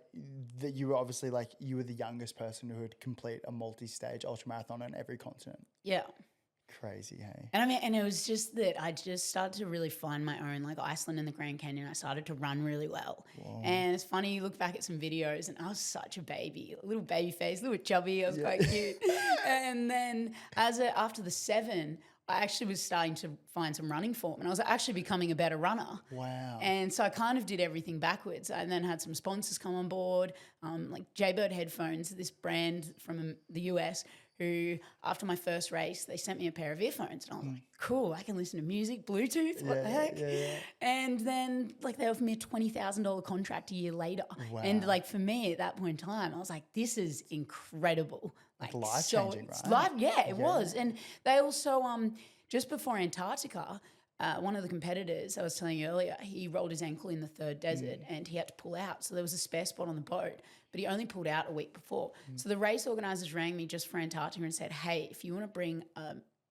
you were obviously like, you were the youngest person who would complete a multi-stage ultramarathon on every continent. Yeah. Crazy, hey? And I mean, and it was just that I just started to really find my own, like Iceland and the Grand Canyon. I started to run really well. Whoa. And it's funny, you look back at some videos and I was such a baby, a little baby face, a little chubby. I was quite cute. And then after the 7, I actually was starting to find some running form and I was actually becoming a better runner. Wow. And so I kind of did everything backwards. I then had some sponsors come on board, like Jaybird headphones, this brand from the US, who after my first race, they sent me a pair of earphones and I was like, cool, I can listen to music, Bluetooth, what the heck? Yeah. And then like they offered me a $20,000 contract a year later. Wow. And like for me at that point in time, I was like, this is incredible. Like life-changing, right? It was. And they also, just before Antarctica, one of the competitors I was telling you earlier, he rolled his ankle in the 3rd desert and he had to pull out. So there was a spare spot on the boat, but he only pulled out a week before. So the race organisers rang me just for Antarctica and said, hey, if you want to bring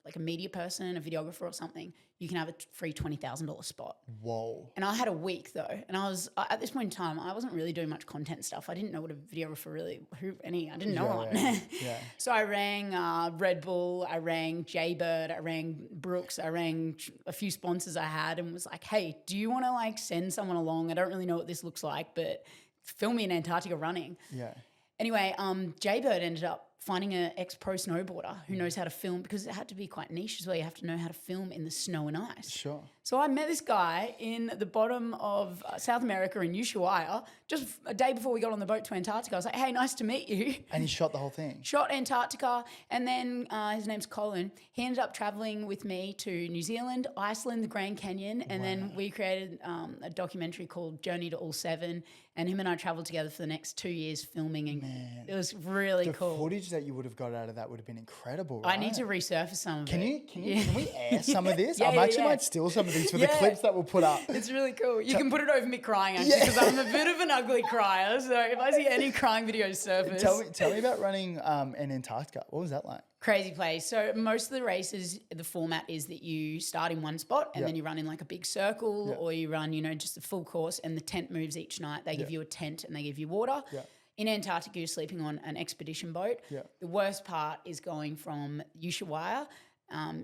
like a media person, a videographer or something, you can have a free $20,000 spot. Whoa. And I had a week though. And I was, at this point in time, I wasn't really doing much content stuff. I didn't know what a videographer I didn't know one. Yeah. So I rang Red Bull, I rang Jaybird, I rang Brooks, I rang a few sponsors I had and was like, hey, do you want to like send someone along? I don't really know what this looks like, but film me in Antarctica running. Yeah. Anyway, Jaybird ended up finding an ex-pro snowboarder who knows how to film because it had to be quite niche as well. You have to know how to film in the snow and ice. Sure. So I met this guy in the bottom of South America in Ushuaia just a day before we got on the boat to Antarctica. I was like, hey, nice to meet you. And he shot the whole thing? Shot Antarctica. And then his name's Colin. He ended up traveling with me to New Zealand, Iceland, the Grand Canyon. And then we created a documentary called Journey to All 7. And him and I traveled together for the next 2 years filming. And it was really cool. The footage that you would have got out of that would have been incredible, right? I need to resurface some of it. Can we air some of this? I actually might steal some of these for the clips that we'll put up. It's really cool. You can put it over me crying actually because I'm a bit of an ugly crier. So if I see any crying videos surface. Tell me about running in Antarctica. What was that like? Crazy place. So most of the races, the format is that you start in one spot and then you run in like a big circle or you run, just a full course and the tent moves each night. They give you a tent and they give you water. Yeah. In Antarctica, you're sleeping on an expedition boat. Yeah. The worst part is going from Ushuaia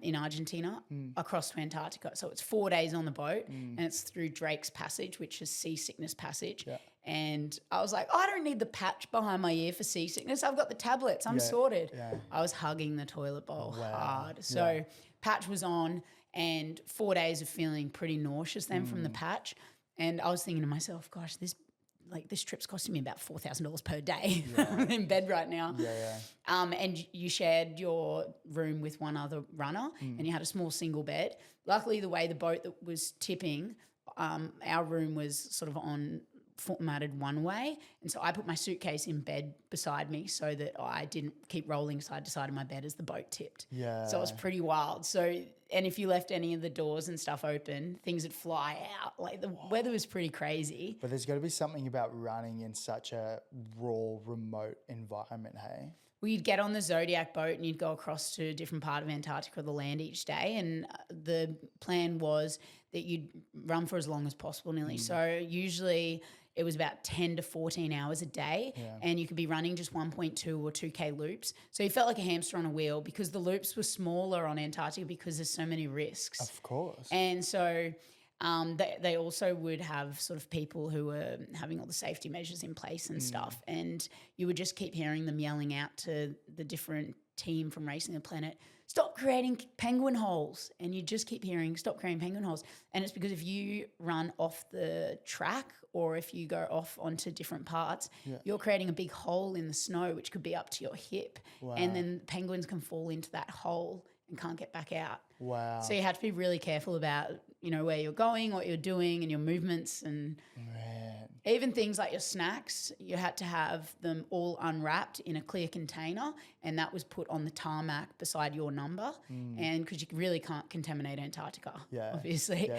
in Argentina across to Antarctica. So it's 4 days on the boat and it's through Drake's Passage, which is seasickness passage. Yeah. And I was like, I don't need the patch behind my ear for seasickness. I've got the tablets. I'm sorted. Yeah. I was hugging the toilet bowl hard. So patch was on and 4 days of feeling pretty nauseous then from the patch. And I was thinking to myself, gosh, this trip's costing me about $4,000 per day. I'm in bed right now. And you shared your room with one other runner and you had a small single bed. Luckily, the way the boat that was tipping, our room was sort of formatted one way. And so I put my suitcase in bed beside me so that I didn't keep rolling side to side in my bed as the boat tipped. Yeah. So it was pretty wild. So, and if you left any of the doors and stuff open, things would fly out. Like the weather was pretty crazy. But there's got to be something about running in such a raw, remote environment, hey? Well, you'd get on the Zodiac boat and you'd go across to a different part of Antarctica or the land each day. And the plan was that you'd run for as long as possible nearly. So usually it was about 10 to 14 hours a day and you could be running just 1.2 or 2K loops. So you felt like a hamster on a wheel because the loops were smaller on Antarctica because there's so many risks. Of course. And so they also would have sort of people who were having all the safety measures in place and stuff. And you would just keep hearing them yelling out to the different team from Racing the Planet, stop creating penguin holes. And you just keep hearing, stop creating penguin holes. And it's because if you run off the track or if you go off onto different parts, you're creating a big hole in the snow, which could be up to your hip. Wow. And then penguins can fall into that hole and can't get back out. Wow. So you have to be really careful about, where you're going, what you're doing and your movements, and even things like your snacks, you had to have them all unwrapped in a clear container, and that was put on the tarmac beside your number. And because you really can't contaminate Antarctica, obviously.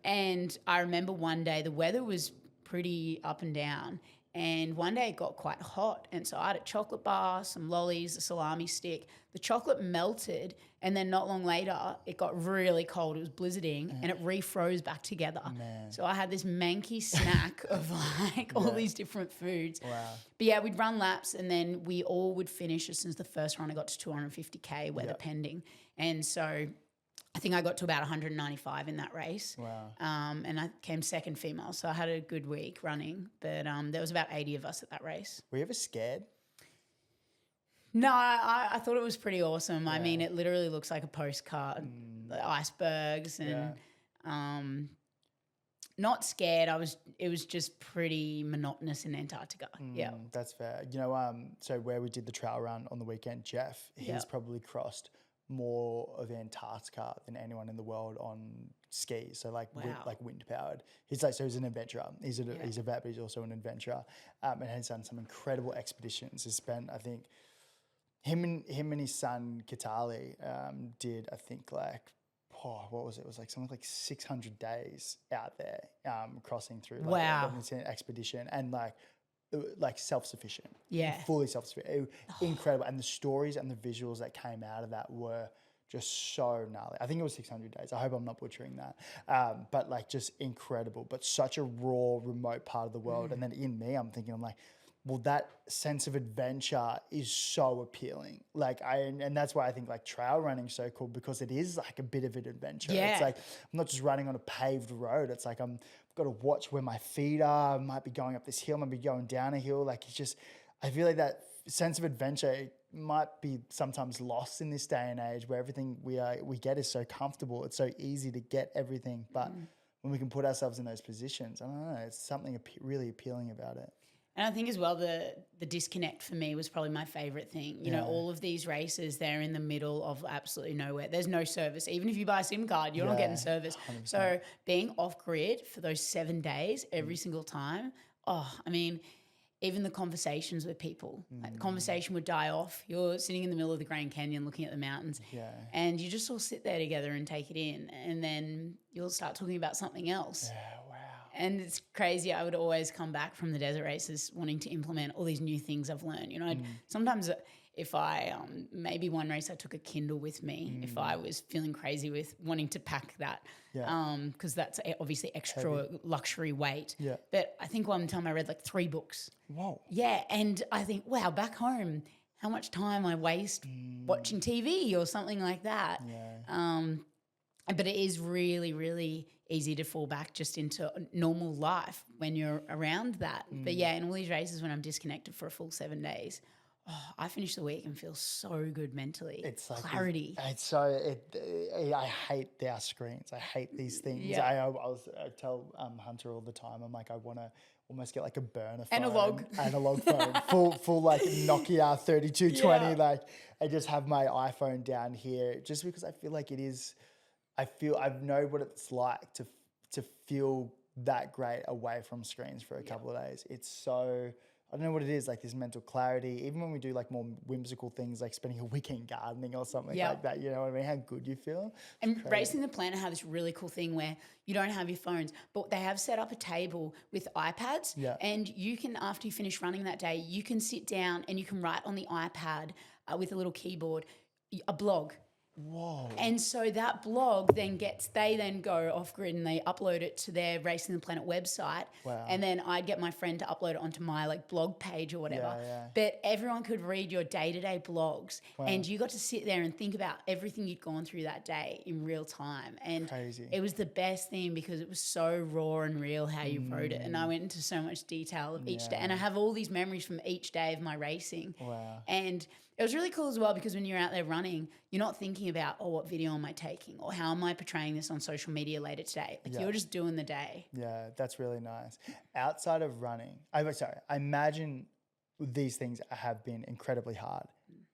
And I remember one day the weather was pretty up and down, and one day it got quite hot, and so I had a chocolate bar, some lollies, a salami stick. The chocolate melted, and then not long later it got really cold. It was blizzarding, and it refroze back together. So I had this manky snack of like all these different foods. But yeah, we'd run laps, and then we all would finish as soon as the first run. I got to 250k, weather pending, and so I think I got to about 195 in that race. And I came second female. So I had a good week running. But there was about 80 of us at that race. Were you ever scared? No, I thought it was pretty awesome. I mean, it literally looks like a postcard. The icebergs and not scared. It was just pretty monotonous in Antarctica. That's fair. So where we did the trail run on the weekend, Jeff, he's probably crossed more of Antarctica than anyone in the world on skis. So wind powered. He's an adventurer. He's a vet, but he's also an adventurer, and has done some incredible expeditions. He's spent, I think, him and his son Katy did, I think, what was it? It was like something like 600 days out there, crossing through an expedition, and like self-sufficient, fully self-sufficient, incredible. And the stories and the visuals that came out of that were just so gnarly. I think it was 600 days. I hope I'm not butchering that. But like just incredible, but such a raw, remote part of the world. And then in me, I'm like, well, that sense of adventure is so appealing. And that's why I think like trail running is so cool, because it is like a bit of an adventure. It's like, I'm not just running on a paved road. It's like I've got to watch where my feet are. I might be going up this hill, might be going down a hill. Like, it's just, I feel like that sense of adventure might be sometimes lost in this day and age, where everything we get is so comfortable. It's so easy to get everything. But when we can put ourselves in those positions, I don't know, it's something really appealing about it. And I think as well, the disconnect for me was probably my favorite thing. All of these races, they're in the middle of absolutely nowhere. There's no service. Even if you buy a SIM card, you're not getting service. 100%. So being off grid for those 7 days every single time, even the conversations with people, like the conversation would die off. You're sitting in the middle of the Grand Canyon looking at the mountains, and you just all sit there together and take it in, and then you'll start talking about something else. And it's crazy. I would always come back from the desert races wanting to implement all these new things I've learned. Sometimes if I, maybe one race I took a Kindle with me if I was feeling crazy with wanting to pack that, because that's obviously extra heavy luxury weight. But I think one time I read like 3 books. Whoa. Yeah. And I think, wow, back home, how much time I waste watching TV or something like that. But it is really, really easy to fall back just into normal life when you're around that. But yeah, in all these races when I'm disconnected for a full 7 days, I finish the week and feel so good mentally. It's like clarity. I hate our screens. I hate these things. I tell Hunter all the time, I'm like, I want to almost get like a burner phone. Analog phone. full like Nokia 3220. Like I just have my iPhone down here just because I feel like it is... I know what it's like to feel that great away from screens for a couple of days. It's so, I don't know what it is, like this mental clarity. Even when we do like more whimsical things like spending a weekend gardening or something like that, you know what I mean? How good you feel. And Racing the Planet have this really cool thing where you don't have your phones, but they have set up a table with iPads, and you can, after you finish running that day, you can sit down and you can write on the iPad with a little keyboard a blog. Whoa. And so that blog they then go off grid and they upload it to their Racing the Planet website. Wow. And then I'd get my friend to upload it onto my like blog page or whatever. But everyone could read your day-to-day blogs, and you got to sit there and think about everything you'd gone through that day in real time. And it was the best thing because it was so raw and real how you wrote it. And I went into so much detail of each day. And I have all these memories from each day of my racing. Wow. And It was really cool as well because when you're out there running, you're not thinking about, oh, what video am I taking or how am I portraying this on social media later today? Like you're just doing the day. Yeah, that's really nice. Outside of running, I imagine these things have been incredibly hard,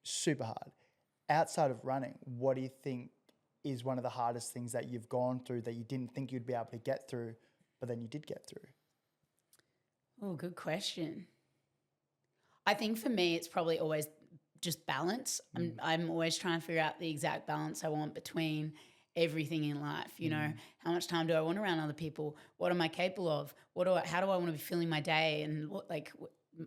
super hard. Outside of running, what do you think is one of the hardest things that you've gone through that you didn't think you'd be able to get through, but then you did get through? Oh, good question. I think for me, it's probably always just balance. I'm always trying to figure out the exact balance I want between everything in life. You know, how much time do I want around other people? What am I capable of? How do I want to be filling my day? And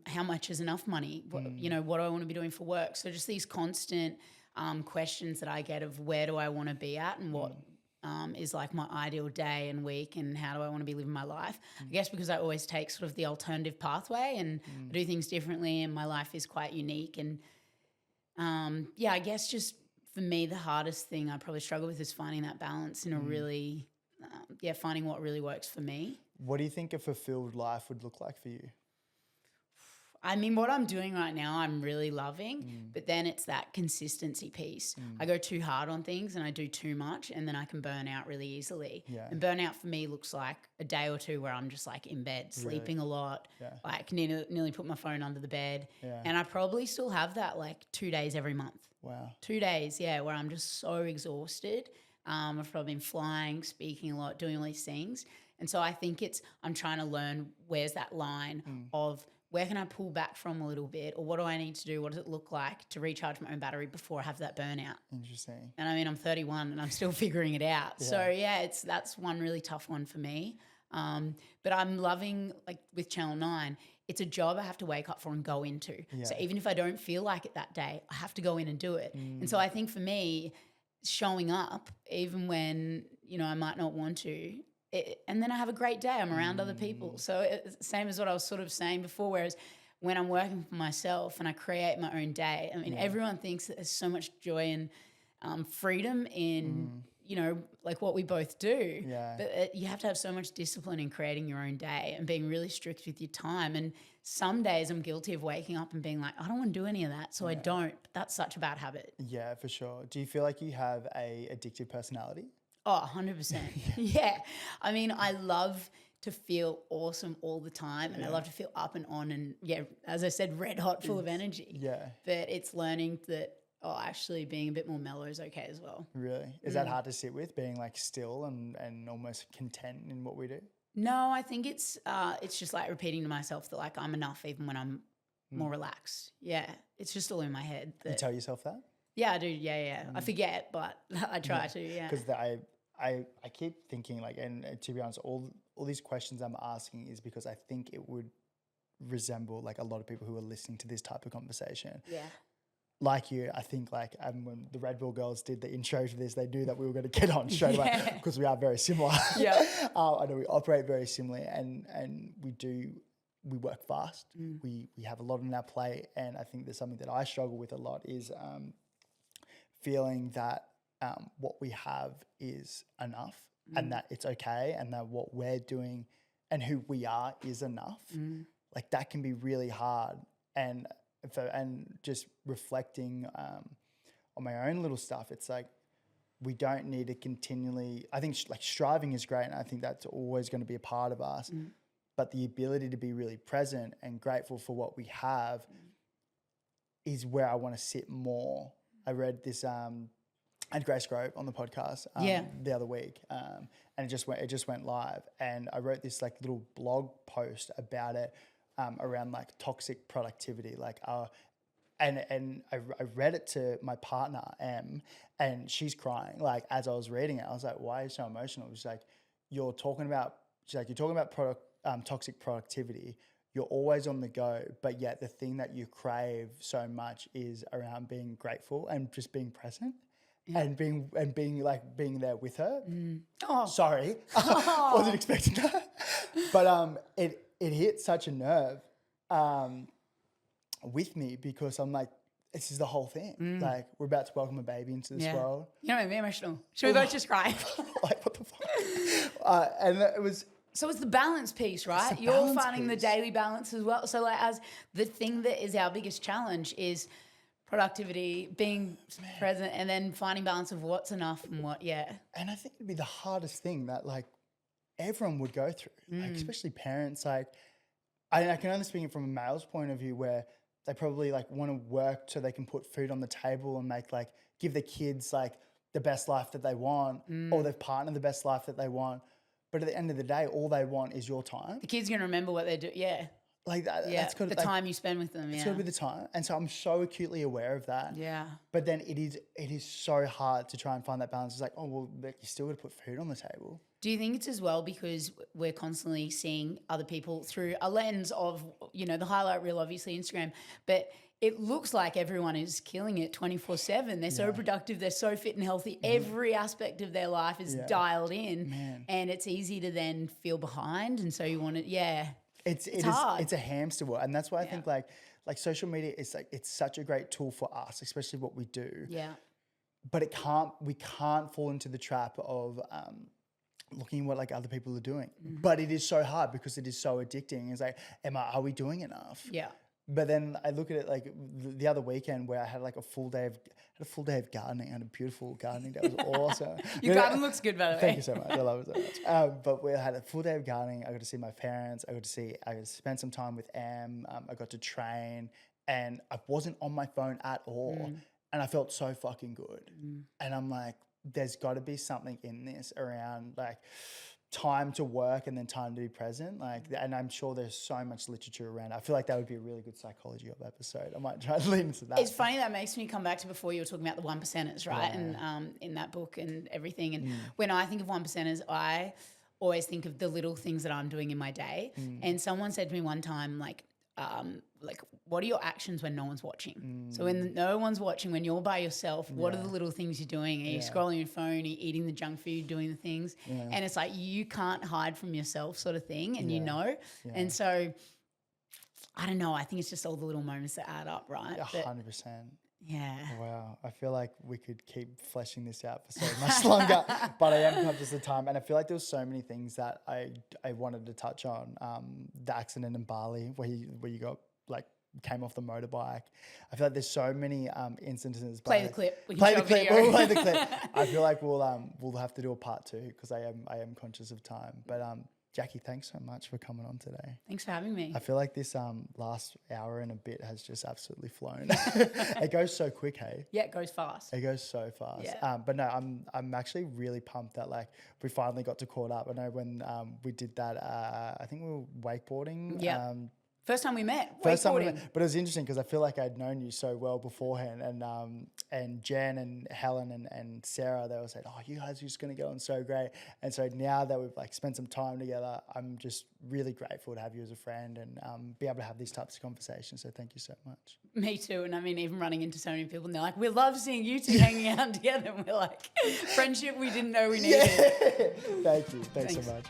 how much is enough money? What do I want to be doing for work? So just these constant questions that I get of where do I want to be at and what is like my ideal day and week and how do I want to be living my life. I guess because I always take sort of the alternative pathway and I do things differently and my life is quite unique. And I guess just for me, the hardest thing I probably struggle with is finding that balance in a really, finding what really works for me. What do you think a fulfilled life would look like for you? I mean, what I'm doing right now, I'm really loving, but then it's that consistency piece. I go too hard on things and I do too much and then I can burn out really easily. Yeah. And burnout for me looks like a day or two where I'm just like in bed, sleeping a lot, like nearly put my phone under the bed. Yeah. And I probably still have that like 2 days every month. Wow. 2 days, where I'm just so exhausted. I've probably been flying, speaking a lot, doing all these things. And so I think I'm trying to learn where's that line of where can I pull back from a little bit or what do I need to do? What does it look like to recharge my own battery before I have that burnout? Interesting. And I mean, I'm 31 and I'm still figuring it out. Yeah. So that's one really tough one for me. But I'm loving, like with Channel 9, it's a job I have to wake up for and go into. Yeah. So even if I don't feel like it that day, I have to go in and do it. And so I think for me, showing up, even when, I might not want to, and then I have a great day. I'm around other people. So it's same as what I was sort of saying before, whereas when I'm working for myself and I create my own day, I mean, everyone thinks that there's so much joy and freedom in, like what we both do. Yeah. But you have to have so much discipline in creating your own day and being really strict with your time. And some days I'm guilty of waking up and being like, I don't want to do any of that. So I don't. But that's such a bad habit. Yeah, for sure. Do you feel like you have a addictive personality? Oh, 100%. Yeah. I mean, I love to feel awesome all the time and I love to feel up and on and, as I said, red hot, full of energy. Yeah. But it's learning that, actually being a bit more mellow is okay as well. Really? Is that hard to sit with, being like still and almost content in what we do? No, I think it's just like repeating to myself that like I'm enough even when I'm more relaxed. Yeah. It's just all in my head. You tell yourself that? Yeah, I do. Yeah. I forget, but I try to, Because I keep thinking like, and to be honest, all these questions I'm asking is because I think it would resemble like a lot of people who are listening to this type of conversation. Yeah. Like you, I think like when the Red Bull girls did the intro to this, they knew that we were going to get on straight away because we are very similar. Yeah. I know we operate very similarly and we work fast. We have a lot on our plate. And I think there's something that I struggle with a lot is feeling that what we have is enough and that it's okay and that what we're doing and who we are is enough. Like that can be really hard. And just reflecting on my own little stuff, it's like we don't need to continually, I think like striving is great and I think that's always going to be a part of us, but the ability to be really present and grateful for what we have is where I want to sit more. I read this, I had Grace Grove on the podcast the other week, and it just went live. And I wrote this like little blog post about it around like toxic productivity, and I read it to my partner Em, and she's crying. Like as I was reading it, I was like, "Why are you so emotional?" She's like, "You're talking about toxic productivity. You're always on the go, but yet the thing that you crave so much is around being grateful and just being present." Yeah. And being there with her. Oh, sorry, wasn't expecting that. But it hit such a nerve with me because I'm like, this is the whole thing. Like we're about to welcome a baby into this world. You know, me emotional. Should we both just cry? Like what the fuck? And it was. So it's the balance piece, right? You're finding the daily balance as well. So like as the thing that is our biggest challenge is productivity, being present, and then finding balance of what's enough and what, And I think it'd be the hardest thing that like everyone would go through, like especially parents. Like I can only speak from a male's point of view where they probably like want to work so they can put food on the table and make like give their kids like the best life that they want or their partner the best life that they want. But at the end of the day, all they want is your time. The kid's going to remember what they do. Yeah. Like that, that's got the like, time you spend with them. It's got to be the time. And so I'm so acutely aware of that. Yeah. But then it is so hard to try and find that balance. It's like, oh, well, you still got to put food on the table. Do you think it's as well because we're constantly seeing other people through a lens of, the highlight reel, obviously Instagram, but it looks like everyone is killing it 24/7. They're so productive. They're so fit and healthy. Every aspect of their life is dialed in. Man. And it's easy to then feel behind. And so you want to, It's hard. It's a hamster wheel. And that's why I think like social media is like, it's such a great tool for us, especially what we do. Yeah. But we can't fall into the trap of, looking at what like other people are doing. But it is so hard because it is so addicting. It's like, are we doing enough? Yeah. But then I look at it like the other weekend where I had like a full day of gardening. I had a beautiful gardening day. It was awesome. Your garden looks good, by the way. Thank you so much. I love it so much. But we had a full day of gardening. I got to see my parents. I got to spend some time with Em. I got to train, and I wasn't on my phone at all. And I felt so fucking good. And I'm like, there's got to be something in this around like time to work and then time to be present. Like, and I'm sure there's so much literature around it. I feel like that would be a really good psychology of episode. I might try to lean into that. It's funny that makes me come back to before you were talking about the 1%ers, right? Yeah. And in that book and everything. And when I think of 1%ers, I always think of the little things that I'm doing in my day. And someone said to me one time, like, what are your actions when no one's watching? So when no one's watching, when you're by yourself, what are the little things you're doing? Are you scrolling your phone? Are you eating the junk food, doing the things? And it's like you can't hide from yourself sort of thing, and And so I don't know. I think it's just all the little moments that add up, right? 100%. Yeah. Wow. I feel like we could keep fleshing this out for so much longer, but I am conscious of time. And I feel like there was so many things that I wanted to touch on. The accident in Bali where you got like came off the motorbike. I feel like there's so many instances. Play the clip. Play the clip. We'll play the clip. I feel like we'll have to do a part 2 because I am conscious of time. But Jacqui, thanks so much for coming on today. Thanks for having me. I feel like this last hour and a bit has just absolutely flown. It goes so quick, hey? Yeah, it goes fast. It goes so fast. Yeah. But no, I'm actually really pumped that like we finally got to caught up. I know when we did that, I think we were wakeboarding. Yeah. First time we met. But it was interesting because I feel like I'd known you so well beforehand, and Jen and Helen and Sarah, they all said, "Oh, you guys are just going to get on so great." And so now that we've like spent some time together, I'm just really grateful to have you as a friend and be able to have these types of conversations. So thank you so much. Me too. And I mean, even running into so many people, and they're like, "We love seeing you two hanging out together." And we're like, friendship we didn't know we needed. Thank you. Thanks so much.